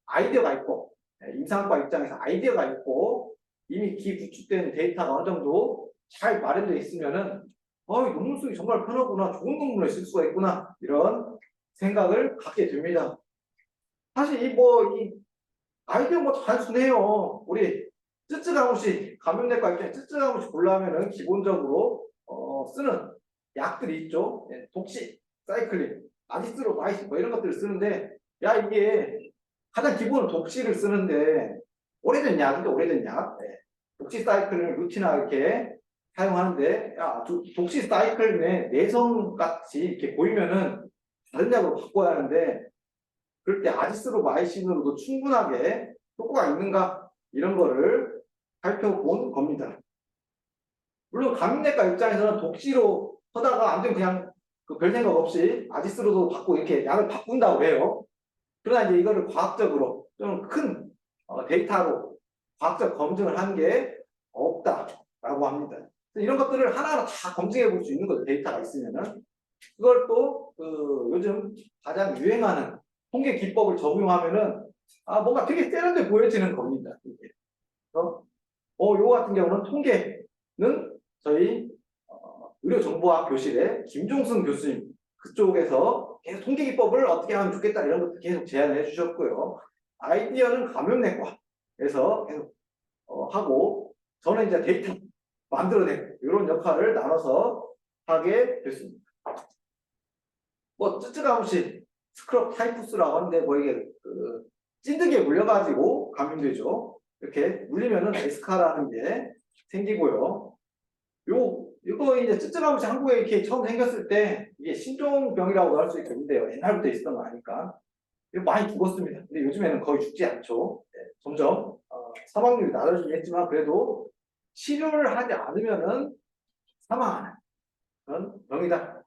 B: 아이디어가 있고, 임상과 입장에서 아이디어가 있고, 이미 기구축된 데이터가 어느 정도 잘 마련되어 있으면은, 이 논문 쓰기 정말 편하구나, 좋은 논문을 쓸 수가 있구나, 이런 생각을 갖게 됩니다. 사실 이 아이디어 뭐 단순해요. 우리 쯔쯔가무시 감염내과 입장에 쯔쯔가무시 보려면은 기본적으로 쓰는 약들이 있죠. 예, 독시, 사이클린, 아지스로마이신 뭐 이런 것들을 쓰는데 이게 가장 기본은 독시를 쓰는데 오래된 약인데 오래된 약. 예, 독시 사이클린을 루틴하게 이렇게 사용하는데 독시 사이클린의 내성같이 이렇게 보이면은 다른 약으로 바꿔야 하는데 그럴 때 아지스로마이신으로도 충분하게 효과가 있는가 이런 거를 살펴본 겁니다. 물론 감염내과 입장에서는 독시로 하다가 안 되면 그냥 별 생각 없이 아지스로도 받고 이렇게 약을 바꾼다고 해요. 그러나 이제 이거를 과학적으로 좀 큰 데이터로 과학적 검증을 한 게 없다라고 합니다. 이런 것들을 하나하나 다 검증해 볼 수 있는 거죠. 데이터가 있으면은. 그걸 또 요즘 가장 유행하는 통계 기법을 적용하면은 뭔가 되게 세련돼 보여지는 겁니다. 이게. 그래서 요거 같은 경우는 통계는 저희 의료정보학 교실의 김종승 교수님 그쪽에서 계속 통계 기법을 어떻게 하면 좋겠다 이런 것도 계속 제안을 해주셨고요. 아이디어는 감염내과에서 계속 하고 저는 이제 데이터 만들어내고 이런 역할을 나눠서 하게 됐습니다. 뭐 쯔쯔가무시 스크럽 타이푸스라고 하는데 뭐 이게 찐득이에 물려가지고 감염되죠. 이렇게 물리면은 에스카라는 게 생기고요. 이거 이제 쯔쯔가무시 한국에 이렇게 처음 생겼을 때 이게 신종병이라고 할 수 있겠는데요. 옛날부터 있었던 거 아니까. 이거 많이 죽었습니다. 근데 요즘에는 거의 죽지 않죠. 네, 점점 사망률이 낮아지긴 했지만 그래도 치료를 하지 않으면은 사망하는 그런 병이다.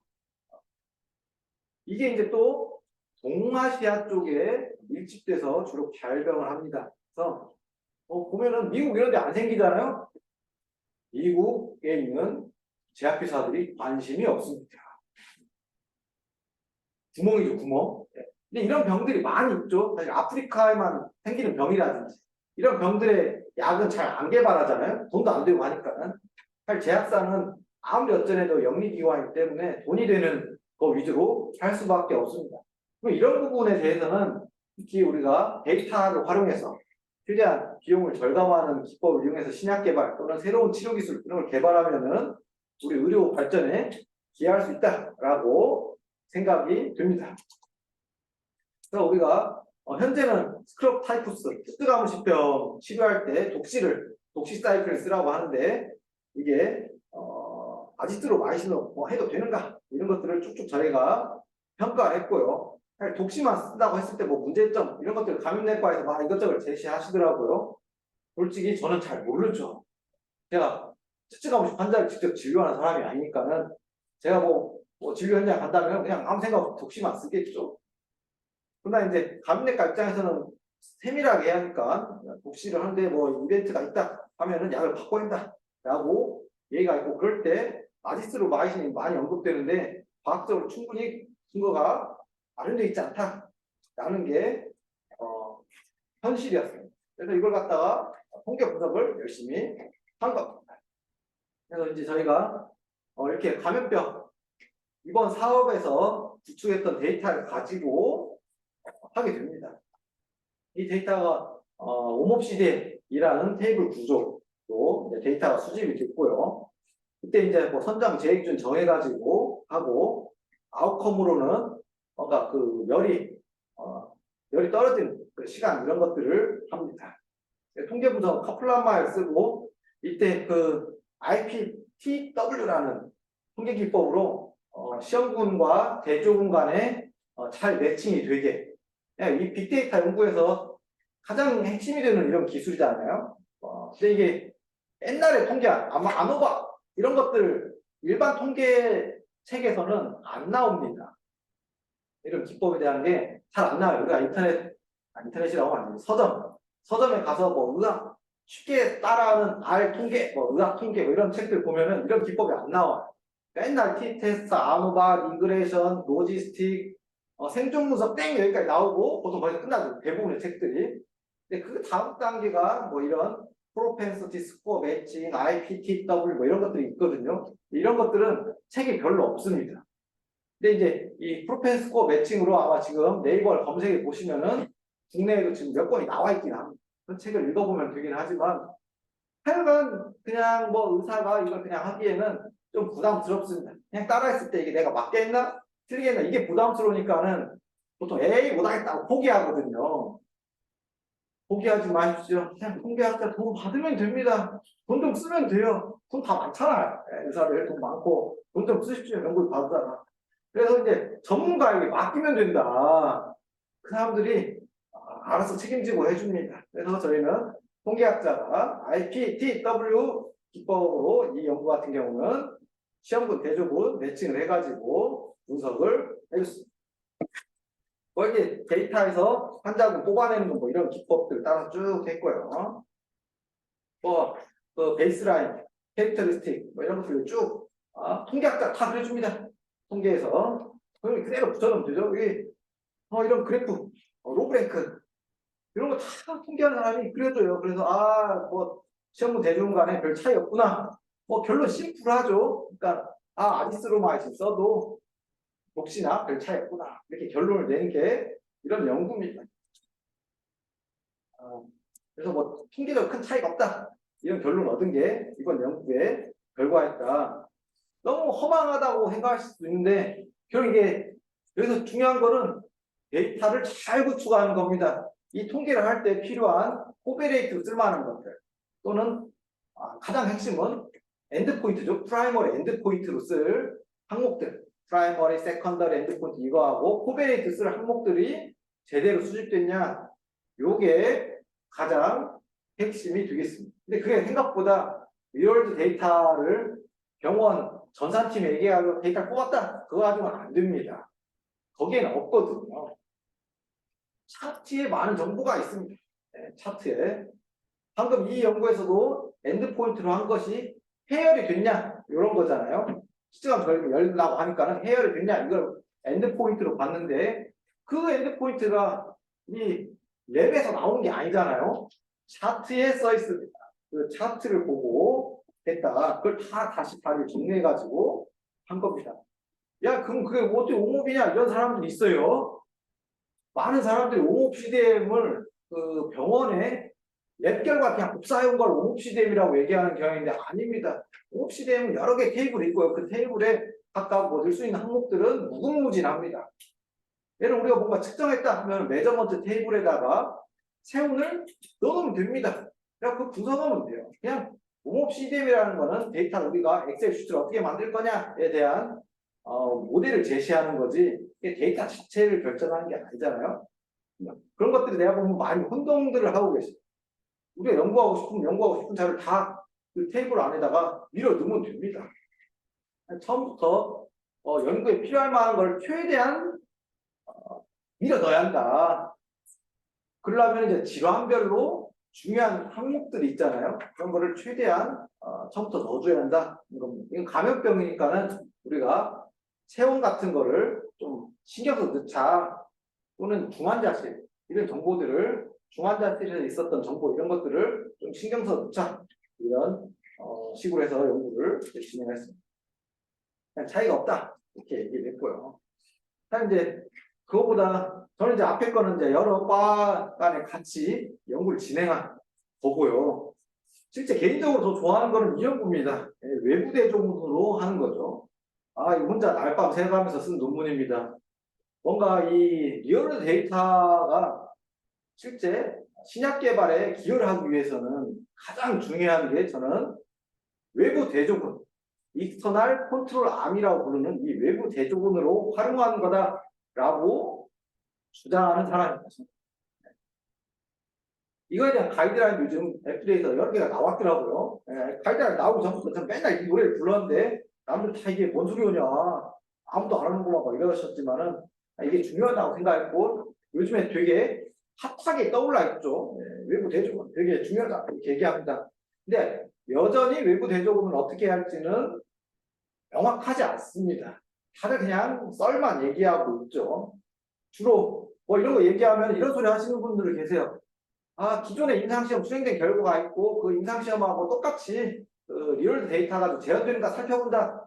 B: 이게 이제 또 동아시아 쪽에 밀집돼서 주로 발병을 합니다. 그래서 보면은 미국 이런 데 안 생기잖아요. 미국에 있는 제약회사들이 관심이 없습니다. 구멍이죠, 구멍. 근데 이런 병들이 많이 있죠. 사실 아프리카에만 생기는 병이라든지 이런 병들의 약은 잘 안 개발하잖아요. 돈도 안 되고 하니까는. 사실 제약사는 아무리 어쩌내도 영리기관이기 때문에 돈이 되는 거 위주로 할 수밖에 없습니다. 그럼 이런 부분에 대해서는 특히 우리가 데이터를 활용해서 최대한 비용을 절감하는 기법을 이용해서 신약 개발 또는 새로운 치료 기술 이런 걸 개발하면은 우리 의료 발전에 기여할 수 있다라고 생각이 됩니다. 그래서 우리가 현재는 스크럽 타이푸스, 쯔쯔가무시병 치료할 때 독시 사이클을 쓰라고 하는데 이게 아지트로마이신으로 뭐 해도 되는가 이런 것들을 쭉쭉 저희가 평가를 했고요. 사실 독시만 쓴다고 했을 때 뭐 문제점 이런 것들을 감염내과에서 막 이것저것 제시하시더라고요. 솔직히 저는 잘 모르죠. 제가 쯔쯔가무시 환자를 직접 진료하는 사람이 아니니까는 제가 뭐 진료 현장 간다면 그냥 아무 생각 없이 독시만 쓰겠죠. 그러나 이제 감염내과 입장에서는 세밀하게 해야 하니까 독시를 하는데 뭐 이벤트가 있다 하면은 약을 바꿔야 한다라고 얘기가 있고 그럴 때 아지스로마이신이 많이 언급되는데 과학적으로 충분히 증거가 마련되어 있지 않다라는 게 현실이었습니다. 그래서 이걸 갖다가 통계 분석을 열심히 한 겁니다. 그래서 이제 저희가 이렇게 감염병 이번 사업에서 구축했던 데이터를 가지고 하게 됩니다. 이 데이터가 오몹시대이라는 테이블 구조로 데이터가 수집이 됐고요. 그때 이제 뭐 선정 제익준 정해가지고 하고 아웃컴으로는 뭔가 그 열이 떨어지는 그 시간 이런 것들을 합니다. 통계 분석 카플란마를 쓰고 이때 그 IPTW라는 통계 기법으로 시험군과 대조군 간에 잘 매칭이 되게 이 빅데이터 연구에서 가장 핵심이 되는 이런 기술이잖아요. 근데 이게 옛날에 통계 아노바 이런 것들 일반 통계 책에서는 안 나옵니다. 이런 기법에 대한 게 잘 안 나와요. 우리가 인터넷이라고 하면 서점에 가서 뭐 의학 쉽게 따라하는 R 통계, 뭐 의학 통계 뭐 이런 책들 보면은 이런 기법이 안 나와요. 맨날 T-테스트, 아노바, 리그레이션, 로지스틱, 생존 분석 땡 여기까지 나오고 보통 거기서 끝나죠. 대부분의 책들이. 근데 그 다음 단계가 뭐 이런 프로펜시티 스코어 매칭, IPTW 뭐 이런 것들이 있거든요. 이런 것들은 책이 별로 없습니다. 근데 이제 이 프로펜 스코어 매칭으로 아마 지금 네이버를 검색해 보시면은 국내에도 지금 몇 권이 나와 있긴 합니다. 그 책을 읽어보면 되긴 하지만 하여간 그냥 뭐 의사가 이걸 그냥 하기에는 좀 부담스럽습니다. 그냥 따라했을 때 이게 내가 맞겠나? 틀리겠나? 이게 부담스러우니까는 보통 에이 못하겠다고 포기하거든요. 포기하지 마십시오. 그냥 통계학자 돈 받으면 됩니다. 돈 좀 쓰면 돼요. 돈 다 많잖아요. 의사들 돈 많고 돈 좀 쓰십시오. 연구를 받으다가. 그래서 이제 전문가에게 맡기면 된다. 그 사람들이 알아서 책임지고 해줍니다. 그래서 저희는 통계학자가 IPTW 기법으로 이 연구 같은 경우는 시험군 대조군 매칭을 해가지고 분석을 해줬습니다. 이렇게 데이터에서 환자군 뽑아내는 뭐 이런 기법들 따라서 쭉 했고요. 그 베이스라인, 캐릭터리스틱 뭐 이런 것들을 쭉 통계학자 다 그려줍니다. 통계에서 그대로 붙여놓으면 되죠. 이런 그래프, 로그랭크 이런 거 다 통계하는 사람이 그려줘요. 그래서 뭐 시험군 대조군 간에 별 차이 없구나. 뭐 결론 심플하죠. 그러니까 아디스로마이신 써도 혹시나 별 차이 없구나. 이렇게 결론을 내는 게 이런 연구입니다. 그래서 뭐 통계적으로 큰 차이가 없다. 이런 결론 얻은 게 이번 연구의 결과였다. 너무 허망하다고 생각하실 수도 있는데 결국 이게 여기서 중요한 거는 데이터를 잘 구축하는 겁니다. 이 통계를 할 때 필요한 코베레이트 쓸만한 것들 또는 가장 핵심은 엔드포인트죠. 프라이머리 엔드포인트로 쓸 항목들 프라이머리, 세컨더리, 엔드포인트 이거하고 코베레이트 쓸 항목들이 제대로 수집됐냐 요게 가장 핵심이 되겠습니다. 근데 그게 생각보다 리얼드 데이터를 병원 전산팀에 얘기하고 데이터를 뽑았다 그거 가지고는 안 됩니다. 거기에는 없거든요. 차트에 많은 정보가 있습니다. 네, 차트에 방금 이 연구에서도 엔드포인트로 한 것이 해열이 됐냐 이런 거잖아요. 시스템 결국 열리려고 하니까는 해열이 됐냐 이걸 엔드포인트로 봤는데 그 엔드포인트가 이 랩에서 나오는 게 아니잖아요. 차트에 써 있습니다. 그 차트를 보고 했다가 그걸 다시 다시 정리해가지고 한 겁니다. 야 그럼 그게 어떻게 옹호비냐 이런 사람들이 있어요. 많은 사람들이 옹호 CDM을 그 병원에 랩 결과 그냥 복사해온 걸 옹호 CDM이라고 얘기하는 경향인데 아닙니다. 옹호 CDM은 여러 개 테이블이 있고요. 그 테이블에 각각 뭐 넣을 수 있는 항목들은 무궁무진합니다. 예를 우리가 뭔가 측정했다 하면 메저먼트 테이블에다가 세운을 넣으면 됩니다. 그냥 그 분석하면 돼요. 그냥 옹호 CDM이라는 거는 데이터를 우리가 엑셀 슈트를 어떻게 만들 거냐에 대한 모델을 제시하는 거지 데이터 자체를 결정하는 게 아니잖아요. 그런 것들이 내가 보면 많이 혼동들을 하고 계세요. 우리가 연구하고 싶은 자료를 다 그 테이블 안에다가 밀어 넣으면 됩니다. 처음부터 연구에 필요할 만한 걸 최대한 밀어 넣어야 한다. 그러려면 이제 질환별로 중요한 항목들이 있잖아요. 그런 거를 최대한 처음부터 넣어줘야 한다. 이건 감염병이니까는 우리가 체온 같은 거를 좀 신경 써서 넣자. 또는 중환자실 이런 정보들을 중환자실에 있었던 정보 이런 것들을 좀 신경 써서 넣자. 이런 식으로 해서 연구를 진행했습니다. 그냥 차이가 없다. 이렇게 얘기를 했고요. 이제 그거보다 저는 이제 앞에 거는 이제 여러 과 간에 같이 연구를 진행한 거고요. 실제 개인적으로 더 좋아하는 거는 이 연구입니다. 외부 대조군으로 하는 거죠. 이거 혼자 날밤 새가면서 쓴 논문입니다. 뭔가 이 리얼 데이터가 실제 신약 개발에 기여를 하기 위해서는 가장 중요한 게 저는 외부 대조군, 익스터널 컨트롤 암이라고 부르는 이 외부 대조군으로 활용하는 거다라고 주장하는 사람입니다. 이거에 대한 가이드라인 요즘 FDA에서 여러 개가 나왔더라고요. 가이드라인 나오기 전부터 전 맨날 이 노래를 불렀는데 남들 다 이게 뭔 소리냐 아무도 안 하는구나 막 이러셨지만은 이게 중요하다고 생각했고 요즘에 되게 핫하게 떠올라 있죠. 외부 대조군 되게 중요하다 이렇게 얘기합니다. 근데 여전히 외부 대조군을 어떻게 할지는 명확하지 않습니다. 다들 그냥 썰만 얘기하고 있죠. 주로 뭐 이런 거 얘기하면 이런 소리 하시는 분들 계세요. 아, 기존에 임상시험 수행된 결과가 있고 그 임상시험하고 똑같이 그 리얼 데이터 가지고 재현되는가 살펴본다.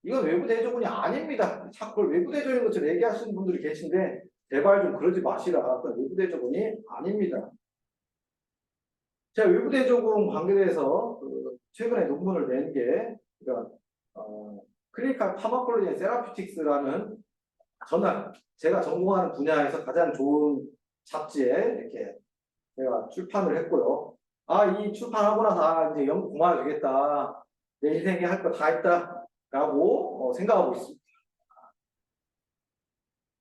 B: 이건 외부 대조군이 아닙니다. 자꾸 그걸 외부 대조인 것처럼 얘기하시는 분들이 계신데 제발 좀 그러지 마시라. 그건 외부 대조군이 아닙니다. 제가 외부 대조군 관계에서 그 최근에 논문을 낸 게 그러니까 클리니컬 파마콜로지 앤 세라피틱스라는 저는 제가 전공하는 분야에서 가장 좋은 잡지에 이렇게 제가 출판을 했고요. 아, 이 출판하고 나서 아, 이제 연구 그만해야겠다. 내 인생에 할 거 다 했다라고 생각하고 있습니다.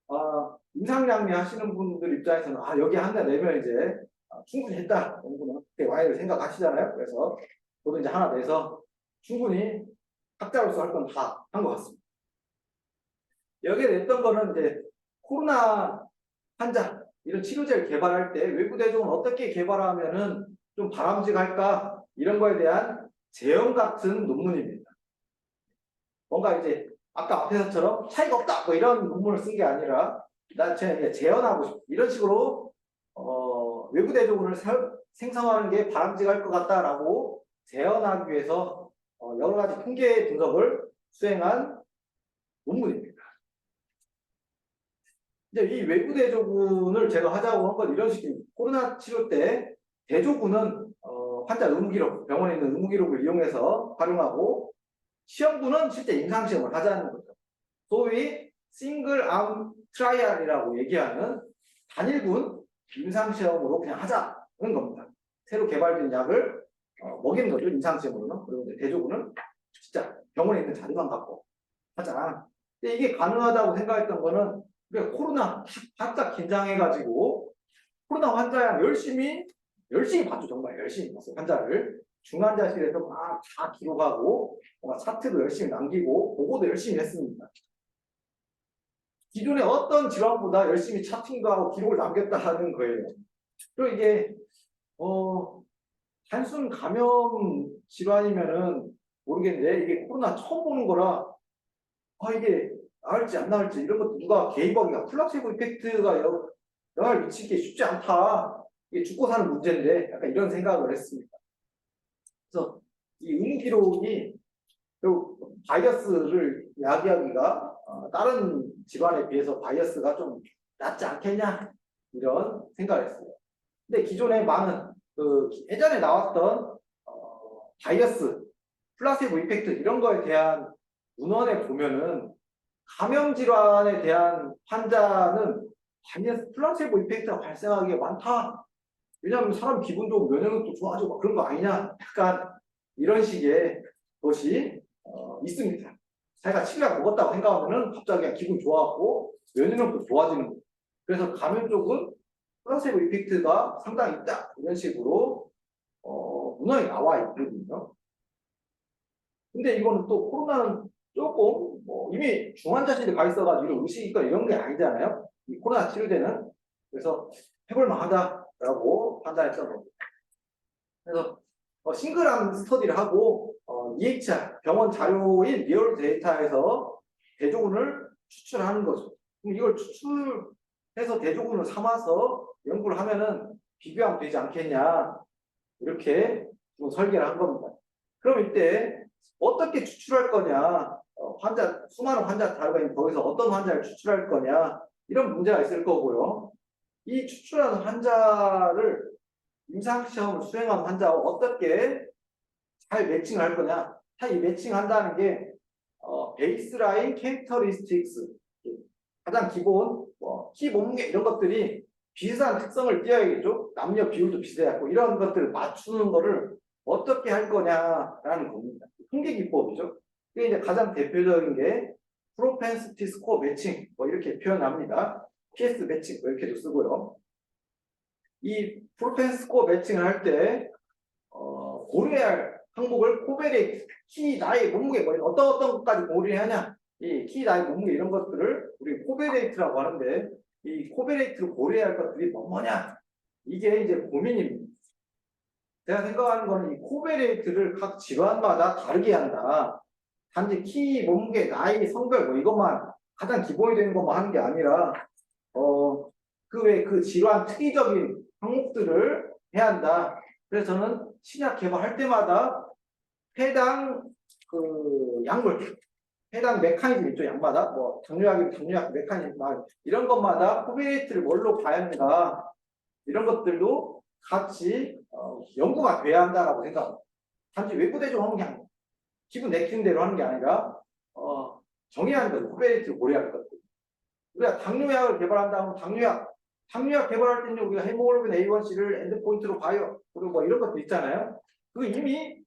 B: 아, 임상양미 하시는 분들 입장에서는 아, 여기 한 대 내면 이제 충분히 했다. 연구는 그때 와이를 생각하시잖아요. 그래서 저도 이제 하나 내서 충분히 학자로서 할 건 다 한 것 같습니다. 여기에 냈던 거는 이제 코로나 환자 이런 치료제를 개발할 때 외부 대종을 어떻게 개발하면은 좀 바람직할까 이런 거에 대한 제형 같은 논문입니다. 뭔가 이제 아까 앞에서처럼 차이가 없다 뭐 이런 논문을 쓴 게 아니라 나 재현하고 싶 이런 식으로 외부 대조군을 생성하는 게 바람직할 것 같다라고 재현하기 위해서 여러 가지 통계 분석을 수행한 논문입니다. 이제 이 외부 대조군을 제가 하자고 한 건 이런 식입니다. 코로나 치료 때 대조군은 환자 의무기록, 병원에 있는 의무기록을 이용해서 활용하고 시험군은 실제 임상시험을 하자는 거죠. 소위 싱글암 트라이얼이라고 얘기하는 단일군 임상시험으로 그냥 하자는 겁니다. 새로 개발된 약을 먹이는 거죠, 임상시험으로는. 그리고 이제 대조군은 진짜 병원에 있는 자료만 갖고 하자. 근데 이게 가능하다고 생각했던 거는 그러니까 코로나 바짝 긴장해가지고 코로나 환자야 열심히 봤죠. 정말 열심히 봤어요. 환자를 중환자실에서 막 다 기록하고 뭔가 차트도 열심히 남기고 보고도 열심히 했습니다. 기존의 어떤 질환보다 열심히 차팅도 하고 기록을 남겼다는 거예요. 그리고 이게 단순 감염 질환이면은 모르겠는데 이게 코로나 처음 보는 거라 이게 나을지 안 나을지 이런 것도 누가 개입하기가 플라시보 이펙트가 영향을 미치기 쉽지 않다. 이게 죽고 사는 문제인데 약간 이런 생각을 했습니다. 그래서 이 의무 기록이 바이어스를 야기하기가 다른 질환에 비해서 바이어스가 좀 낫지 않겠냐 이런 생각을 했어요. 근데 기존에 많은 그 예전에 나왔던 바이어스, 플라시보 이펙트 이런 거에 대한 문헌에 보면은 감염 질환에 대한 환자는 바이어스 플라시보 이펙트가 발생하기가 많다. 왜냐하면 사람 기분 좋고 면역력도 좋아지고 그런 거 아니냐? 약간 이런 식의 것이 있습니다. 자기가 치료약 먹었다고 생각하면은 갑자기 그냥 기분 좋아하고 면역력도 좋아지는 거예요. 그래서 감염 쪽은 플라시보 이펙트가 상당히 있다. 이런 식으로 문헌에 나와 있거든요. 근데 이거는 또 코로나는 조금 이미 중환자실에 가 있어가지고 의식이 있거나 이런 게 아니잖아요. 이 코로나 치료제는. 그래서 해볼 만하다라고 판단했던 겁니다. 그래서 싱글암 스터디를 하고 EHR 병원 자료인 리얼 데이터에서 대조군을 추출하는 거죠. 그럼 이걸 추출해서 대조군을 삼아서 연구를 하면은 비교하면 되지 않겠냐 이렇게 설계를 한 겁니다. 그럼 이때 어떻게 추출할 거냐 수많은 환자 자료가 있는 거기서 어떤 환자를 추출할 거냐 이런 문제가 있을 거고요. 이 추출하는 환자를 임상시험을 수행한 환자와 어떻게 잘 매칭을 할 거냐. 이 매칭한다는 게 베이스라인 캐릭터리스틱스 가장 기본 키 몸무게 이런 것들이 비슷한 특성을 띄어야겠죠. 남녀 비율도 비슷해야 하고 이런 것들을 맞추는 거를 어떻게 할 거냐라는 겁니다. 통계 기법이죠. 이게 이제 가장 대표적인 게 프로펜시티 스코어 매칭 뭐 이렇게 표현합니다. PS 매칭 뭐 이렇게도 쓰고요. 이 프로펜시티 스코어 매칭을 할 때 고려해야 할 항목을 코베레이트, 키, 나이, 몸무게 뭐 어떤 것까지 고려해야 하냐. 이 키, 나이, 몸무게 이런 것들을 우리 코베레이트라고 하는데 이 코베레이트를 고려해야 할 것들이 뭐냐. 이게 이제 고민입니다. 제가 생각하는 거는 이 코베레이트를 각 질환마다 다르게 한다. 단지 키, 몸무게, 나이, 성별 뭐 이것만 가장 기본이 되는 것만 하는 게 아니라 그 외 그 질환 특이적인 항목들을 해야 한다. 그래서 저는 신약 개발할 때마다 해당 그 약물, 해당 메커니즘 있죠, 약마다 뭐 당뇨약이면 당뇨약 메커니즘 이런 것마다 코베레이트를 뭘로 봐야 하는가 이런 것들도 같이 연구가 돼야 한다라고 생각합니다. 단지 외부 대조하는 게 아니고 기분 내키는 대로 하는 게 아니라 정해야 한다. 코베레이트를 고려할 것들. 우리가 당뇨약을 개발한다면 당뇨약 개발할 때는 우리가 헤모글로빈 A1C를 엔드포인트로 봐요. 그리고 뭐 이런 것도 있잖아요. 그 이미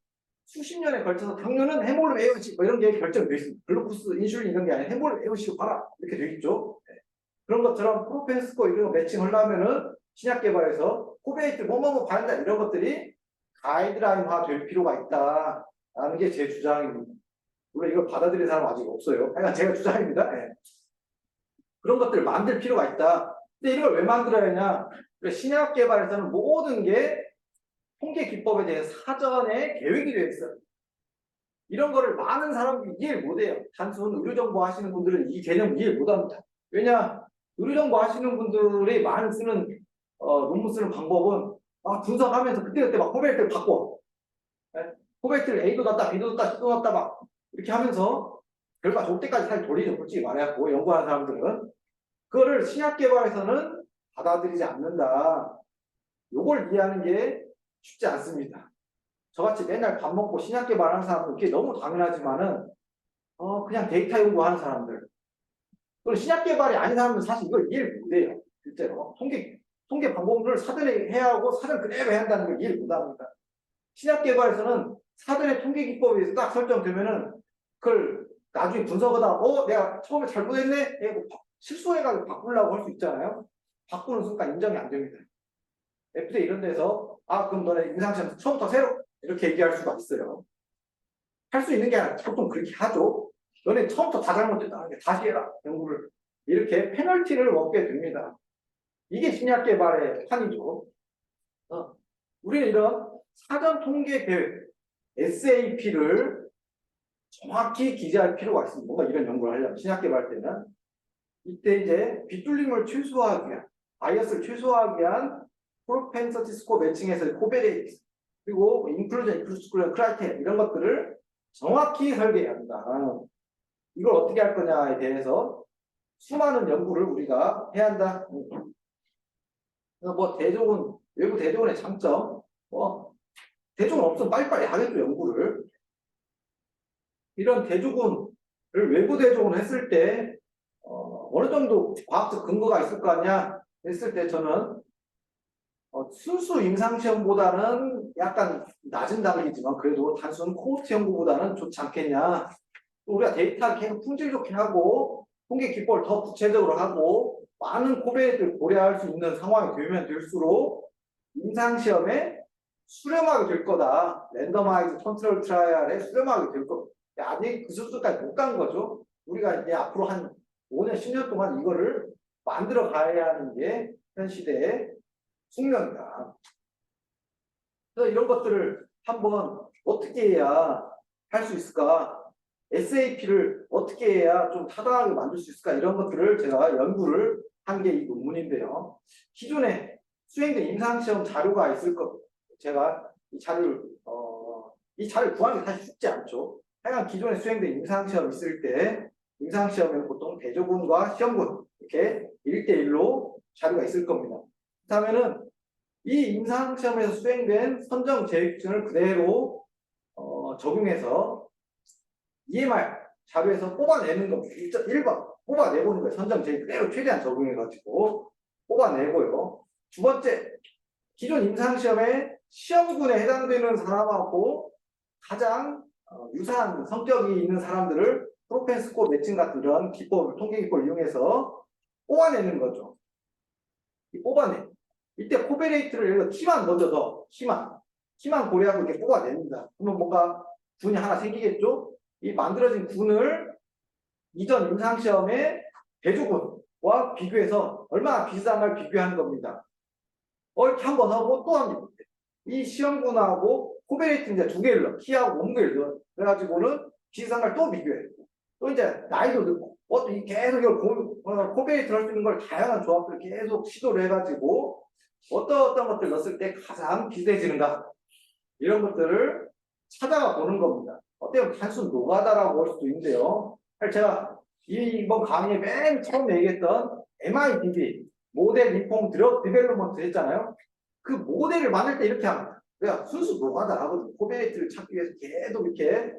B: 수십 년에 걸쳐서 당뇨는 헤모글로빈 A1C 뭐 이런 게 결정돼 있습니다. 글루코스, 인슐린 이런 게 아니라 헤모글로빈 A1C로 봐라 이렇게 돼 있죠. 네. 그런 것처럼 프로펜스코 이런 거 매칭하려면은 신약 개발에서 코베레이트 뭐뭐 봐야 한다 이런 것들이 가이드라인화 될 필요가 있다라는 게 제 주장입니다. 물론 이걸 받아들이는 사람 아직 없어요. 하여간 제가 주장입니다. 네. 그런 것들을 만들 필요가 있다. 근데 이걸 왜 만들어야 하냐? 신약 개발에서는 모든 게 통계 기법에 대해서 사전에 계획이 되어 있어요. 이런 거를 많은 사람들이 이해를 못해요. 단순 의료정보 하시는 분들은 이 개념 이해 못합니다. 왜냐? 의료정보 하시는 분들이 많이 쓰는 논문 쓰는 방법은 분석하면서 그때그때 막 코베레이트를 바꿔. 네? 코베레이트를 A도 넣었다, B도 넣었다, C도 넣었다 막 이렇게 하면서 결과 좋을 때까지 잘 돌리죠. 솔직히 말해갖고 연구하는 사람들은. 그거를 신약 개발에서는 받아들이지 않는다. 요걸 이해하는 게 쉽지 않습니다. 저같이 맨날 밥 먹고 신약 개발하는 사람들 그게 너무 당연하지만은 그냥 데이터 연구하는 사람들 그리고 신약 개발이 아닌 사람들은 사실 이걸 이해를 못해요. 실제로 통계 방법을 사전에 해야 하고 사전 그대로 해야 한다는 걸 이해를 못합니다. 신약 개발에서는 사전에 통계 기법이 딱 설정되면은 그걸 나중에 분석하다 내가 처음에 잘못했네 실수해가지고 바꾸려고 할 수 있잖아요. 바꾸는 순간 인정이 안 됩니다. FDA 이런 데서 그럼 너네 임상시험 처음부터 새로 이렇게 얘기할 수가 있어요. 할 수 있는 게 아니라 보통 그렇게 하죠. 너네 처음부터 다 잘못됐다. 다시 해라. 연구를. 이렇게 페널티를 먹게 됩니다. 이게 신약 개발의 판이죠. 우리는 이런 사전 통계 계획, SAP를 정확히 기재할 필요가 있습니다. 뭔가 이런 연구를 하려면 신약 개발 때는 이때 이제 빗뚫림을 최소화하기 위한 바이어스를 최소화하기 위한 프로펜서티 스코어 매칭에서 코베레이트 그리고 인클루전, 익스클루전 크라이테리아 이런 것들을 정확히 설계해야 한다. 이걸 어떻게 할 거냐에 대해서 수많은 연구를 우리가 해야 한다. 그래서 뭐 대조군, 외부 대조군의 장점, 대조군 없으면 빨리빨리 하겠죠, 연구를. 이런 대조군을 외부 대조군을 했을 때 어느 정도 과학적 근거가 있을 거 아니야 했을 때 저는 순수 임상시험보다는 약간 낮은 단계이지만 그래도 단순 코호트 연구보다는 좋지 않겠냐. 우리가 데이터 계속 품질 좋게 하고 통계 기법을 더 구체적으로 하고 많은 코베레이트를 고려할 수 있는 상황이 되면 될수록 임상시험에 수렴하게 될 거다. 랜더마이즈 컨트롤 트라이얼에 수렴하게 될 거다. 아직 그 수준까지 못 간 거죠. 우리가 이제 앞으로 한 5년, 10년 동안 이거를 만들어 가야 하는 게 현 시대의 숙명이다. 그래서 이런 것들을 한번 어떻게 해야 할 수 있을까? SAP를 어떻게 해야 좀 타당하게 만들 수 있을까? 이런 것들을 제가 연구를 한 게 이 논문인데요. 기존에 수행된 임상시험 자료가 있을 것, 제가 이 자료를 구하는 게 사실 쉽지 않죠. 하여간 기존에 수행된 임상시험 있을 때 임상시험에는 보통 대조군과 시험군 이렇게 1대1로 자료가 있을 겁니다. 그렇다면은 이 임상시험에서 수행된 선정 재획준을 그대로 적용해서 EMR 자료에서 뽑아내는 겁니다. 1번 뽑아내보는 거예요. 선정 제이 그대로 최대한 적용해가지고 뽑아내고요. 두 번째, 기존 임상시험에 시험군에 해당되는 사람하고 가장 유사한 성격이 있는 사람들을 프로펜스코 매칭 같은 이런 기법, 통계 기법을 이용해서 뽑아내는 거죠. 이 뽑아내. 이때 코베레이트를 예를 들어 키만 먼저 넣어. 키만 고려하고 이렇게 뽑아냅니다. 그러면 뭔가 군이 하나 생기겠죠? 이 만들어진 군을 이전 임상시험의 대조군과 비교해서 얼마나 비슷한가를 비교하는 겁니다. 이렇게 한 번 하고 또 한 번. 이 시험군하고 코베레이트 이제 두 개를 넣어. 키하고 몸무게를 넣어. 그래가지고는 비슷한가를 또 비교해. 또 이제 나이도 넣고. 계속 이걸 코베레이트 할 수 있는 걸 다양한 조합들을 계속 시도를 해가지고 어떤 것들 넣었을 때 가장 비슷해지는가. 이런 것들을 찾아가 보는 겁니다. 어때요? 단순 노가다라고 볼 수도 있는데요. 사실 제가 이번 강의에 맨 처음 얘기했던 MIDD, 모델 인폼 드럭 디벨롭먼트 했잖아요. 그 모델을 만들 때 이렇게 합니다. 그냥 순수 노가다 하거든요. 코베레이트를 찾기 위해서 계속 이렇게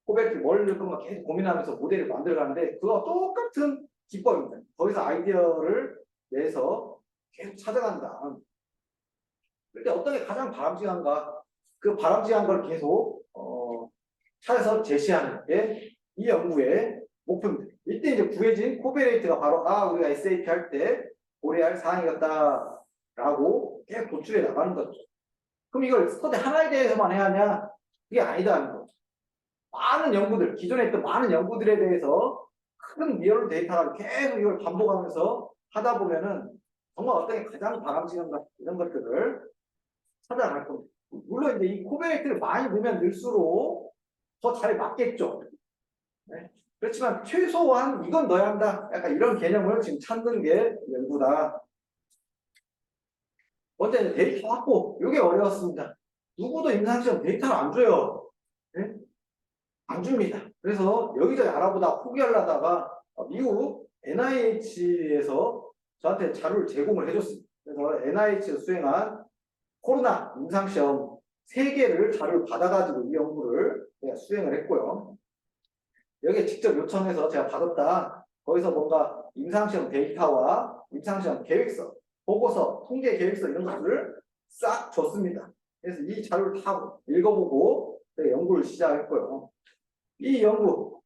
B: 코베레이트 뭘 넣을 건가 계속 고민하면서 모델을 만들어가는데 그거 똑같은 기법입니다. 거기서 아이디어를 내서 계속 찾아간다. 그때 어떤 게 가장 바람직한가? 그 바람직한 걸 계속 찾아서 제시하는 게 이 연구의 목표입니다. 이때 이제 구해진 코베레이트가 바로 우리가 SAP 할 때 고려할 사항이었다라고 계속 도출해 나가는 거죠. 그럼 이걸 스터디 하나에 대해서만 해야 하냐? 그게 아니다는 거죠. 많은 연구들, 기존에 했던 많은 연구들에 대해서 큰 리얼 데이터가 계속 이걸 반복하면서 하다 보면은 정말 어떤 게 가장 바람직한가 이런 것들을 찾아갈 겁니다. 물론 이제 이 코베레이트를 많이 넣으면 넣을수록 더 잘 맞겠죠. 네. 그렇지만 최소한 이건 넣어야 한다. 약간 이런 개념을 지금 찾는 게 연구다. 먼저 이제 데이터 확보. 이게 어려웠습니다. 누구도 임상시험 데이터를 안 줘요. 네? 안 줍니다. 그래서 여기저기 알아보다 포기하려다가 미국 NIH에서 저한테 자료를 제공을 해줬습니다. 그래서 NIH에서 수행한 코로나 임상시험 3개를 자료를 받아가지고 이 연구를 제가 수행을 했고요. 여기에 직접 요청해서 제가 받았다. 거기서 뭔가 임상시험 데이터와 임상시험 계획서, 보고서, 통계 계획서 이런 것들을 싹 줬습니다. 그래서 이 자료를 다 읽어보고 연구를 시작했고요. 이 연구,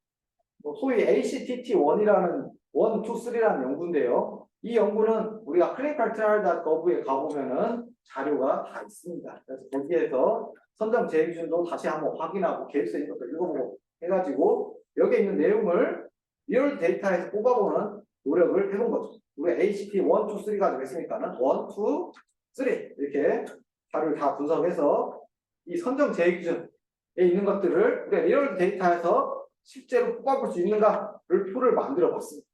B: 소위 ACTT1이라는 1, 2, 3라는 연구인데요. 이 연구는 우리가 clinicaltrial.gov에 가보면은 자료가 다 있습니다. 그래서 거기에서 선정 제외 기준도 다시 한번 확인하고 계획서 이런 것도 읽어보고 해가지고 여기에 있는 내용을 리얼 데이터에서 뽑아보는 노력을 해본 거죠. 우리 ACT 1, 2, 3 가지고 했으니까는 1, 2, 3 이렇게 자료를 다 분석해서 이 선정 제외 기준에 있는 것들을 우리가 리얼 데이터에서 실제로 뽑아볼 수 있는가를 표를 만들어 봤습니다.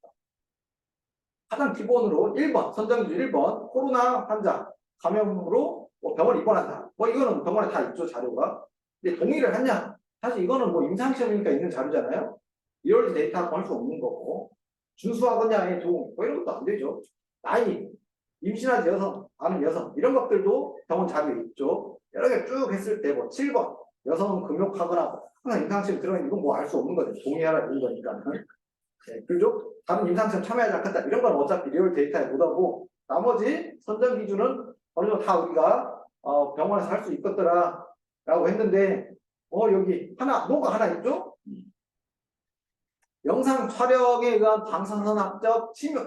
B: 가장 기본으로 1번, 선정기준 1번, 코로나 환자 감염으로 병원 입원한다. 이거는 병원에 다 있죠, 자료가. 근데 동의를 하냐? 사실 이거는 임상시험이니까 있는 자료잖아요. 리얼 데이터하고 할 수 없는 거고. 준수하거냐의 동의, 이런 것도 안 되죠. 나이, 임신한 여성, 아는 여성, 이런 것들도 병원 자료에 있죠. 여러 개 쭉 했을 때 7번, 여성은 금욕하거나 항상 임상시험 들어가면 이건 알 수 없는 거죠. 동의하라 이런 거니까. 네, 그죠? 다른 임상시험 참여하지 않겠다. 이런 건 어차피 리얼 데이터에 못 하고 나머지 선정 기준은 어느 정도 다 우리가 병원에서 할 수 있겠더라 라고 했는데 여기 노가 하나 있죠? 영상 촬영에 의한 방사선학적 침입.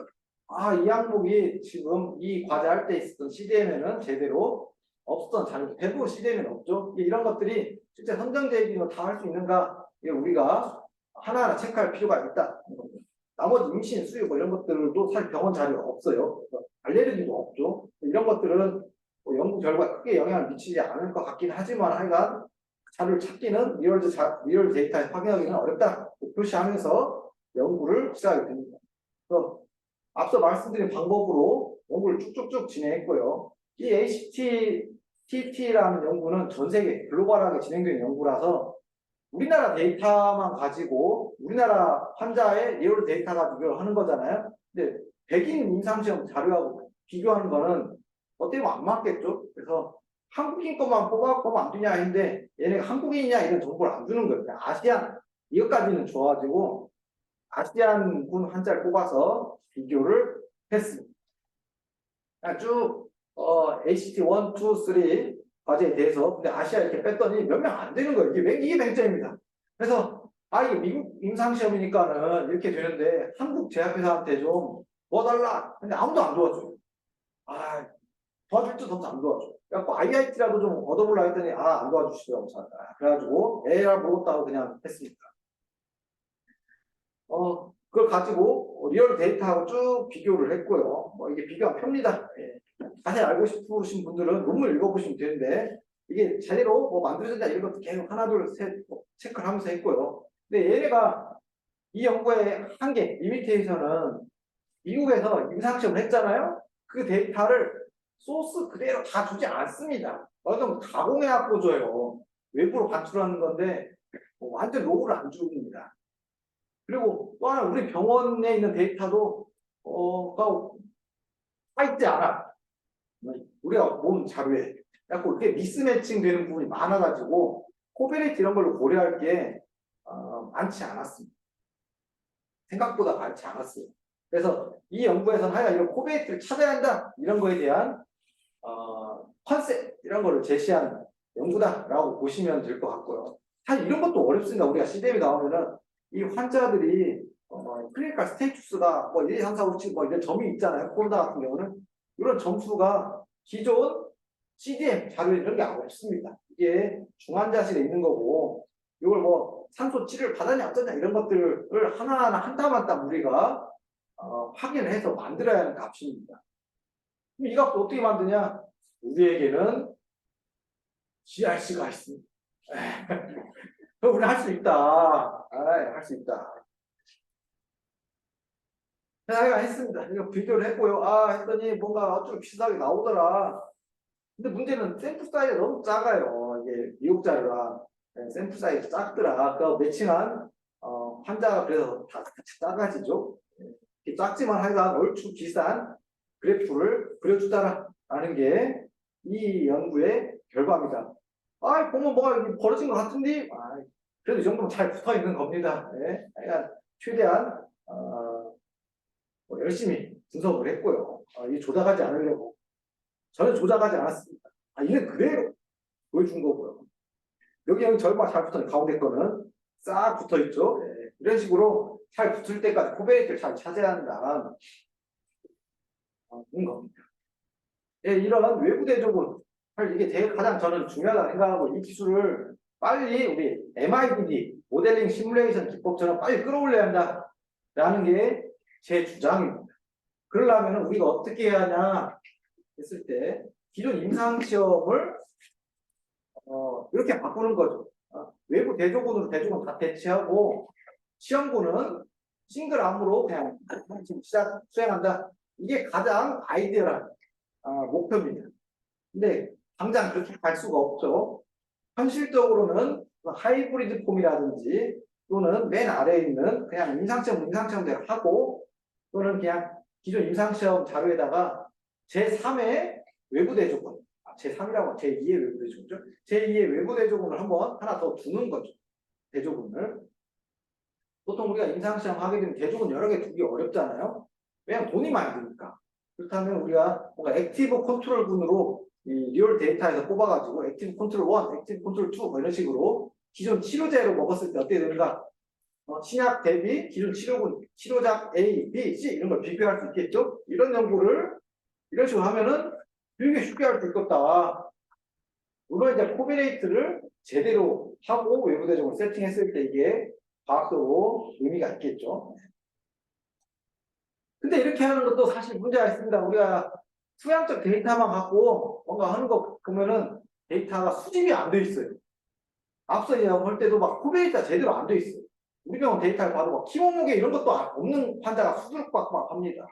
B: 이 항목이 지금 이 과제 할 때 있었던 CDM에는 제대로 없었던 자료, 대부분 CDM에는 없죠. 이런 것들이 실제 선정제 기준으로 다 할 수 있는가, 우리가 하나하나 체크할 필요가 있다. 나머지 임신, 수유 이런 것들도 사실 병원 자료가 없어요. 알레르기도 없죠. 이런 것들은 연구 결과에 크게 영향을 미치지 않을 것 같긴 하지만 하여간 자료를 찾기는 리얼 데이터에 확인하기는 어렵다. 표시하면서 연구를 시작하게 됩니다. 그래서 앞서 말씀드린 방법으로 연구를 쭉쭉쭉 진행했고요. 이 ACTT라는 연구는 전 세계 글로벌하게 진행되는 연구라서 우리나라 데이터만 가지고 우리나라 환자의 리얼 데이터 가지고 하는 거잖아요. 근데 백인 임상시험 자료하고 비교하는 거는 어떻게 보면 안 맞겠죠. 그래서 한국인 것만 뽑아보면 안 되냐 했는데 얘네가 한국인이냐 이런 정보를 안 주는 거예요. 그냥 아시안 이것까지는 줘가지고 아시안군 환자를 뽑아서 비교를 했습니다. 쭉 HT 1, 2, 3 과제에 대해서 근데 아시아 이렇게 뺐더니 몇 명 안 되는 거예요. 이게 맹점입니다. 그래서 이게 미국 임상시험이니까는 이렇게 되는데 한국 제약회사한테 좀 도와달라. 근데 아무도 안 도와줘요. 도와줄 듯 없어 안 도와줘. 그래갖고 IIT라도 좀 얻어보려 했더니 안 도와주시더라고. 그래가지고 에라 모르겠다고 그냥 했습니다. 그걸 가지고 리얼 데이터하고 쭉 비교를 했고요. 이게 비교가 펴니다. 예. 자세히 알고 싶으신 분들은 논문 읽어보시면 되는데 이게 제대로 만들어졌냐 이런 것도 계속 하나 둘 셋 체크를 하면서 했고요. 근데 얘네가 이 연구의 한계 리미테이션은 미국에서 임상시험을 했잖아요. 그 데이터를 소스 그대로 다 주지 않습니다. 어떤 가공해갖고 줘요. 외부로 반출하는 건데 완전 로그를 안 줍니다. 그리고 또 하나 우리 병원에 있는 데이터도 다 있지 않아. 우리가 몸 자료에. 그래서 이렇게 미스매칭 되는 부분이 많아가지고 코베레이트 이런 걸로 고려할 게 많지 않았습니다. 생각보다 많지 않았어요. 그래서 이 연구에서는 하여간 이런 코베레이트를 찾아야 한다 이런 거에 대한 컨셉 이런 거를 제시한 연구다라고 보시면 될 것 같고요. 사실 이런 것도 어렵습니다. 우리가 CDM이 나오면은 이 환자들이 클리니컬 스테이투스가 1, 2, 3, 4, 5, 6, 7 이런 점이 있잖아요. 코로나 같은 경우는 이런 점수가 기존 CDM 자료에 이런 게 없습니다. 이게 중환자실에 있는 거고 이걸 산소 치료를 받았냐 어쩌냐 이런 것들을 하나하나 한 땀 한 땀 우리가 확인을 해서 만들어야 하는 값입니다. 그럼 이 값을 어떻게 만드냐? 우리에게는 GRC가 있습니다. 그럼 우리 할 수 있다. 할 수 있다. 제가 했습니다. 이거 비교를 했고요. 했더니 뭔가 좀 비슷하게 나오더라. 근데 문제는 샘플 사이즈가 너무 작아요. 이게 미국 자료라 샘플 사이즈 작더라. 그 매칭한 환자가 그래서 다 같이 작아지죠. 작지만 하여간 얼추 비슷한 그래프를 그려주다라는 게 이 연구의 결과입니다. 보면 뭐가 벌어진 것 같은데, 그래도 이 정도면 잘 붙어 있는 겁니다. 네. 최대한 열심히 분석을 했고요. 이 조작하지 않으려고 저는 조작하지 않았습니다. 이는 그대로 보여준 거고요. 여기 절반 잘 붙어 있는 가운데 거는 싹 붙어 있죠. 네. 이런 식으로 잘 붙을 때까지 코베레이트를 잘 찾아야 한다. 그런 겁니다. 예, 이런 외부 대조군 이게 제일 가장 저는 중요하다고 생각하고 이 기술을 빨리 우리 MIDD 모델링 시뮬레이션 기법처럼 빨리 끌어올려야 한다라는 게 제 주장입니다. 그러려면 우리가 어떻게 해야 하냐 했을 때 기존 임상시험을 이렇게 바꾸는 거죠. 외부 대조군으로 대조군 다 대체하고 시험군은 싱글 암으로 그냥 지금 수행한다. 이게 가장 아이디어란 목표입니다. 근데 당장 그렇게 갈 수가 없죠. 현실적으로는 하이브리드 폼이라든지 또는 맨 아래에 있는 그냥 임상시험대로 하고 또는 그냥 기존 임상시험 자료에다가 제3의 외부 대조군, 제3이라고 제2의 외부 대조군이죠. 제2의 외부 대조군을 하나 더 두는 거죠. 대조군을. 보통 우리가 임상시험 하게 되면 대조군 여러 개 두기 어렵잖아요. 왜냐하면 돈이 많이 드니까. 그렇다면 우리가 뭔가 액티브 컨트롤군으로 이 리얼 데이터에서 뽑아가지고 액티브 컨트롤 1, 액티브 컨트롤 2 이런 식으로 기존 치료제로 먹었을 때 어떻게 되는가? 신약 대비 기존 치료작 A, B, C 이런 걸 비교할 수 있겠죠? 이런 연구를 이런 식으로 하면은 되게 쉽게 할 수 있겠다. 물론 이제 코비네이트를 제대로 하고 외부 대적으로 세팅했을 때 이게 과학적으로 의미가 있겠죠. 근데 이렇게 하는 것도 사실 문제가 있습니다. 우리가 수량적 데이터만 갖고 뭔가 하는 거 보면은 데이터가 수집이 안 돼 있어요. 앞서 볼 때도 막 코비네이트가 제대로 안 돼 있어요. 우리 병원 데이터를 봐도 막 키 몸무게 이런 것도 없는 환자가 수두룩 막 합니다.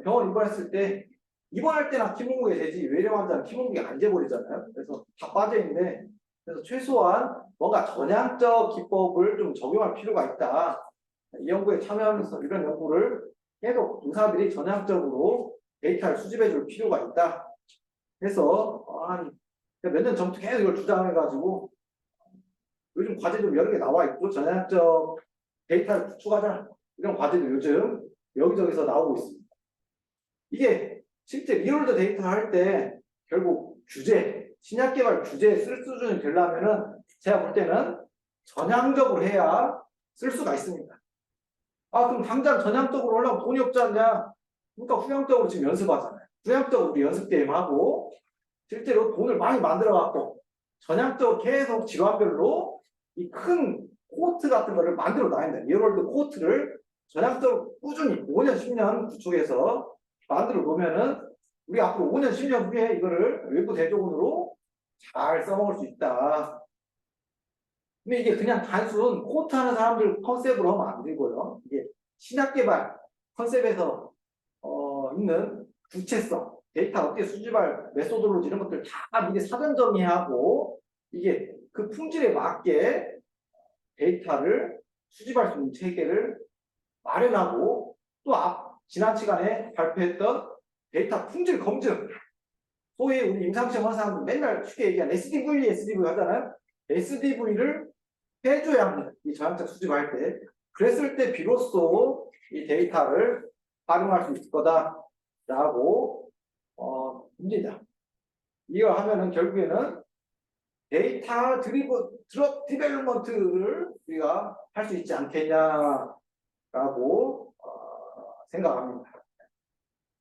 B: 병원 입원했을 때 입원할 때나 키 몸무게 되지 외래 환자는 키 몸무게 안 재버리잖아요. 그래서 다 빠져 있는데 그래서 최소한 뭔가 전향적 기법을 좀 적용할 필요가 있다. 이 연구에 참여하면서 이런 연구를 계속 의사들이 전향적으로 데이터를 수집해 줄 필요가 있다. 그래서 몇 년 전부터 계속 이걸 주장해가지고 요즘 과제 좀 여러 개 나와 있고 전향적 데이터를 구축하자. 이런 과제도 요즘 여기저기서 나오고 있습니다. 이게 실제 리얼드 데이터 할 때 결국 주제, 신약 개발 주제에 쓸 수준이 되려면은 제가 볼 때는 전향적으로 해야 쓸 수가 있습니다. 아, 그럼 당장 전향적으로 하려면 돈이 없지 않냐? 그러니까 후향적으로 지금 연습하잖아요. 후향적으로 우리 연습 게임 하고 실제로 돈을 많이 만들어 갖고 전향적으로 계속 지관별로 이 큰 코호트 같은 거를 만들어 놔야 된다. 리얼월드 코호트를 전향적으로 꾸준히 5년, 10년 구축해서 만들어 놓으면은 우리 앞으로 5년, 10년 후에 이거를 외부 대조군으로 잘 써먹을 수 있다. 근데 이게 그냥 단순 코호트 하는 사람들 컨셉으로 하면 안 되고요. 이게 신약 개발 컨셉에서 있는 구체성, 데이터 어떻게 수집할 메소드로지 이런 것들 다 미리 사전 정리하고 이게 그 품질에 맞게 데이터를 수집할 수 있는 체계를 마련하고 또 지난 시간에 발표했던 데이터 품질 검증 소위 우리 임상시험 하는 사람들 맨날 쉽게 얘기하는 SDV 하잖아요. SDV를 해줘야 합니다. 이 저항적 수집할 때. 그랬을 때 비로소 이 데이터를 활용할 수 있을 거다라고 봅니다. 이거 하면은 결국에는 데이터 디벨롭먼트를 우리가 할 수 있지 않겠냐라고 생각합니다.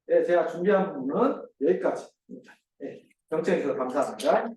B: 네, 제가 준비한 부분은 여기까지입니다. 네, 경청해 주셔서 감사합니다.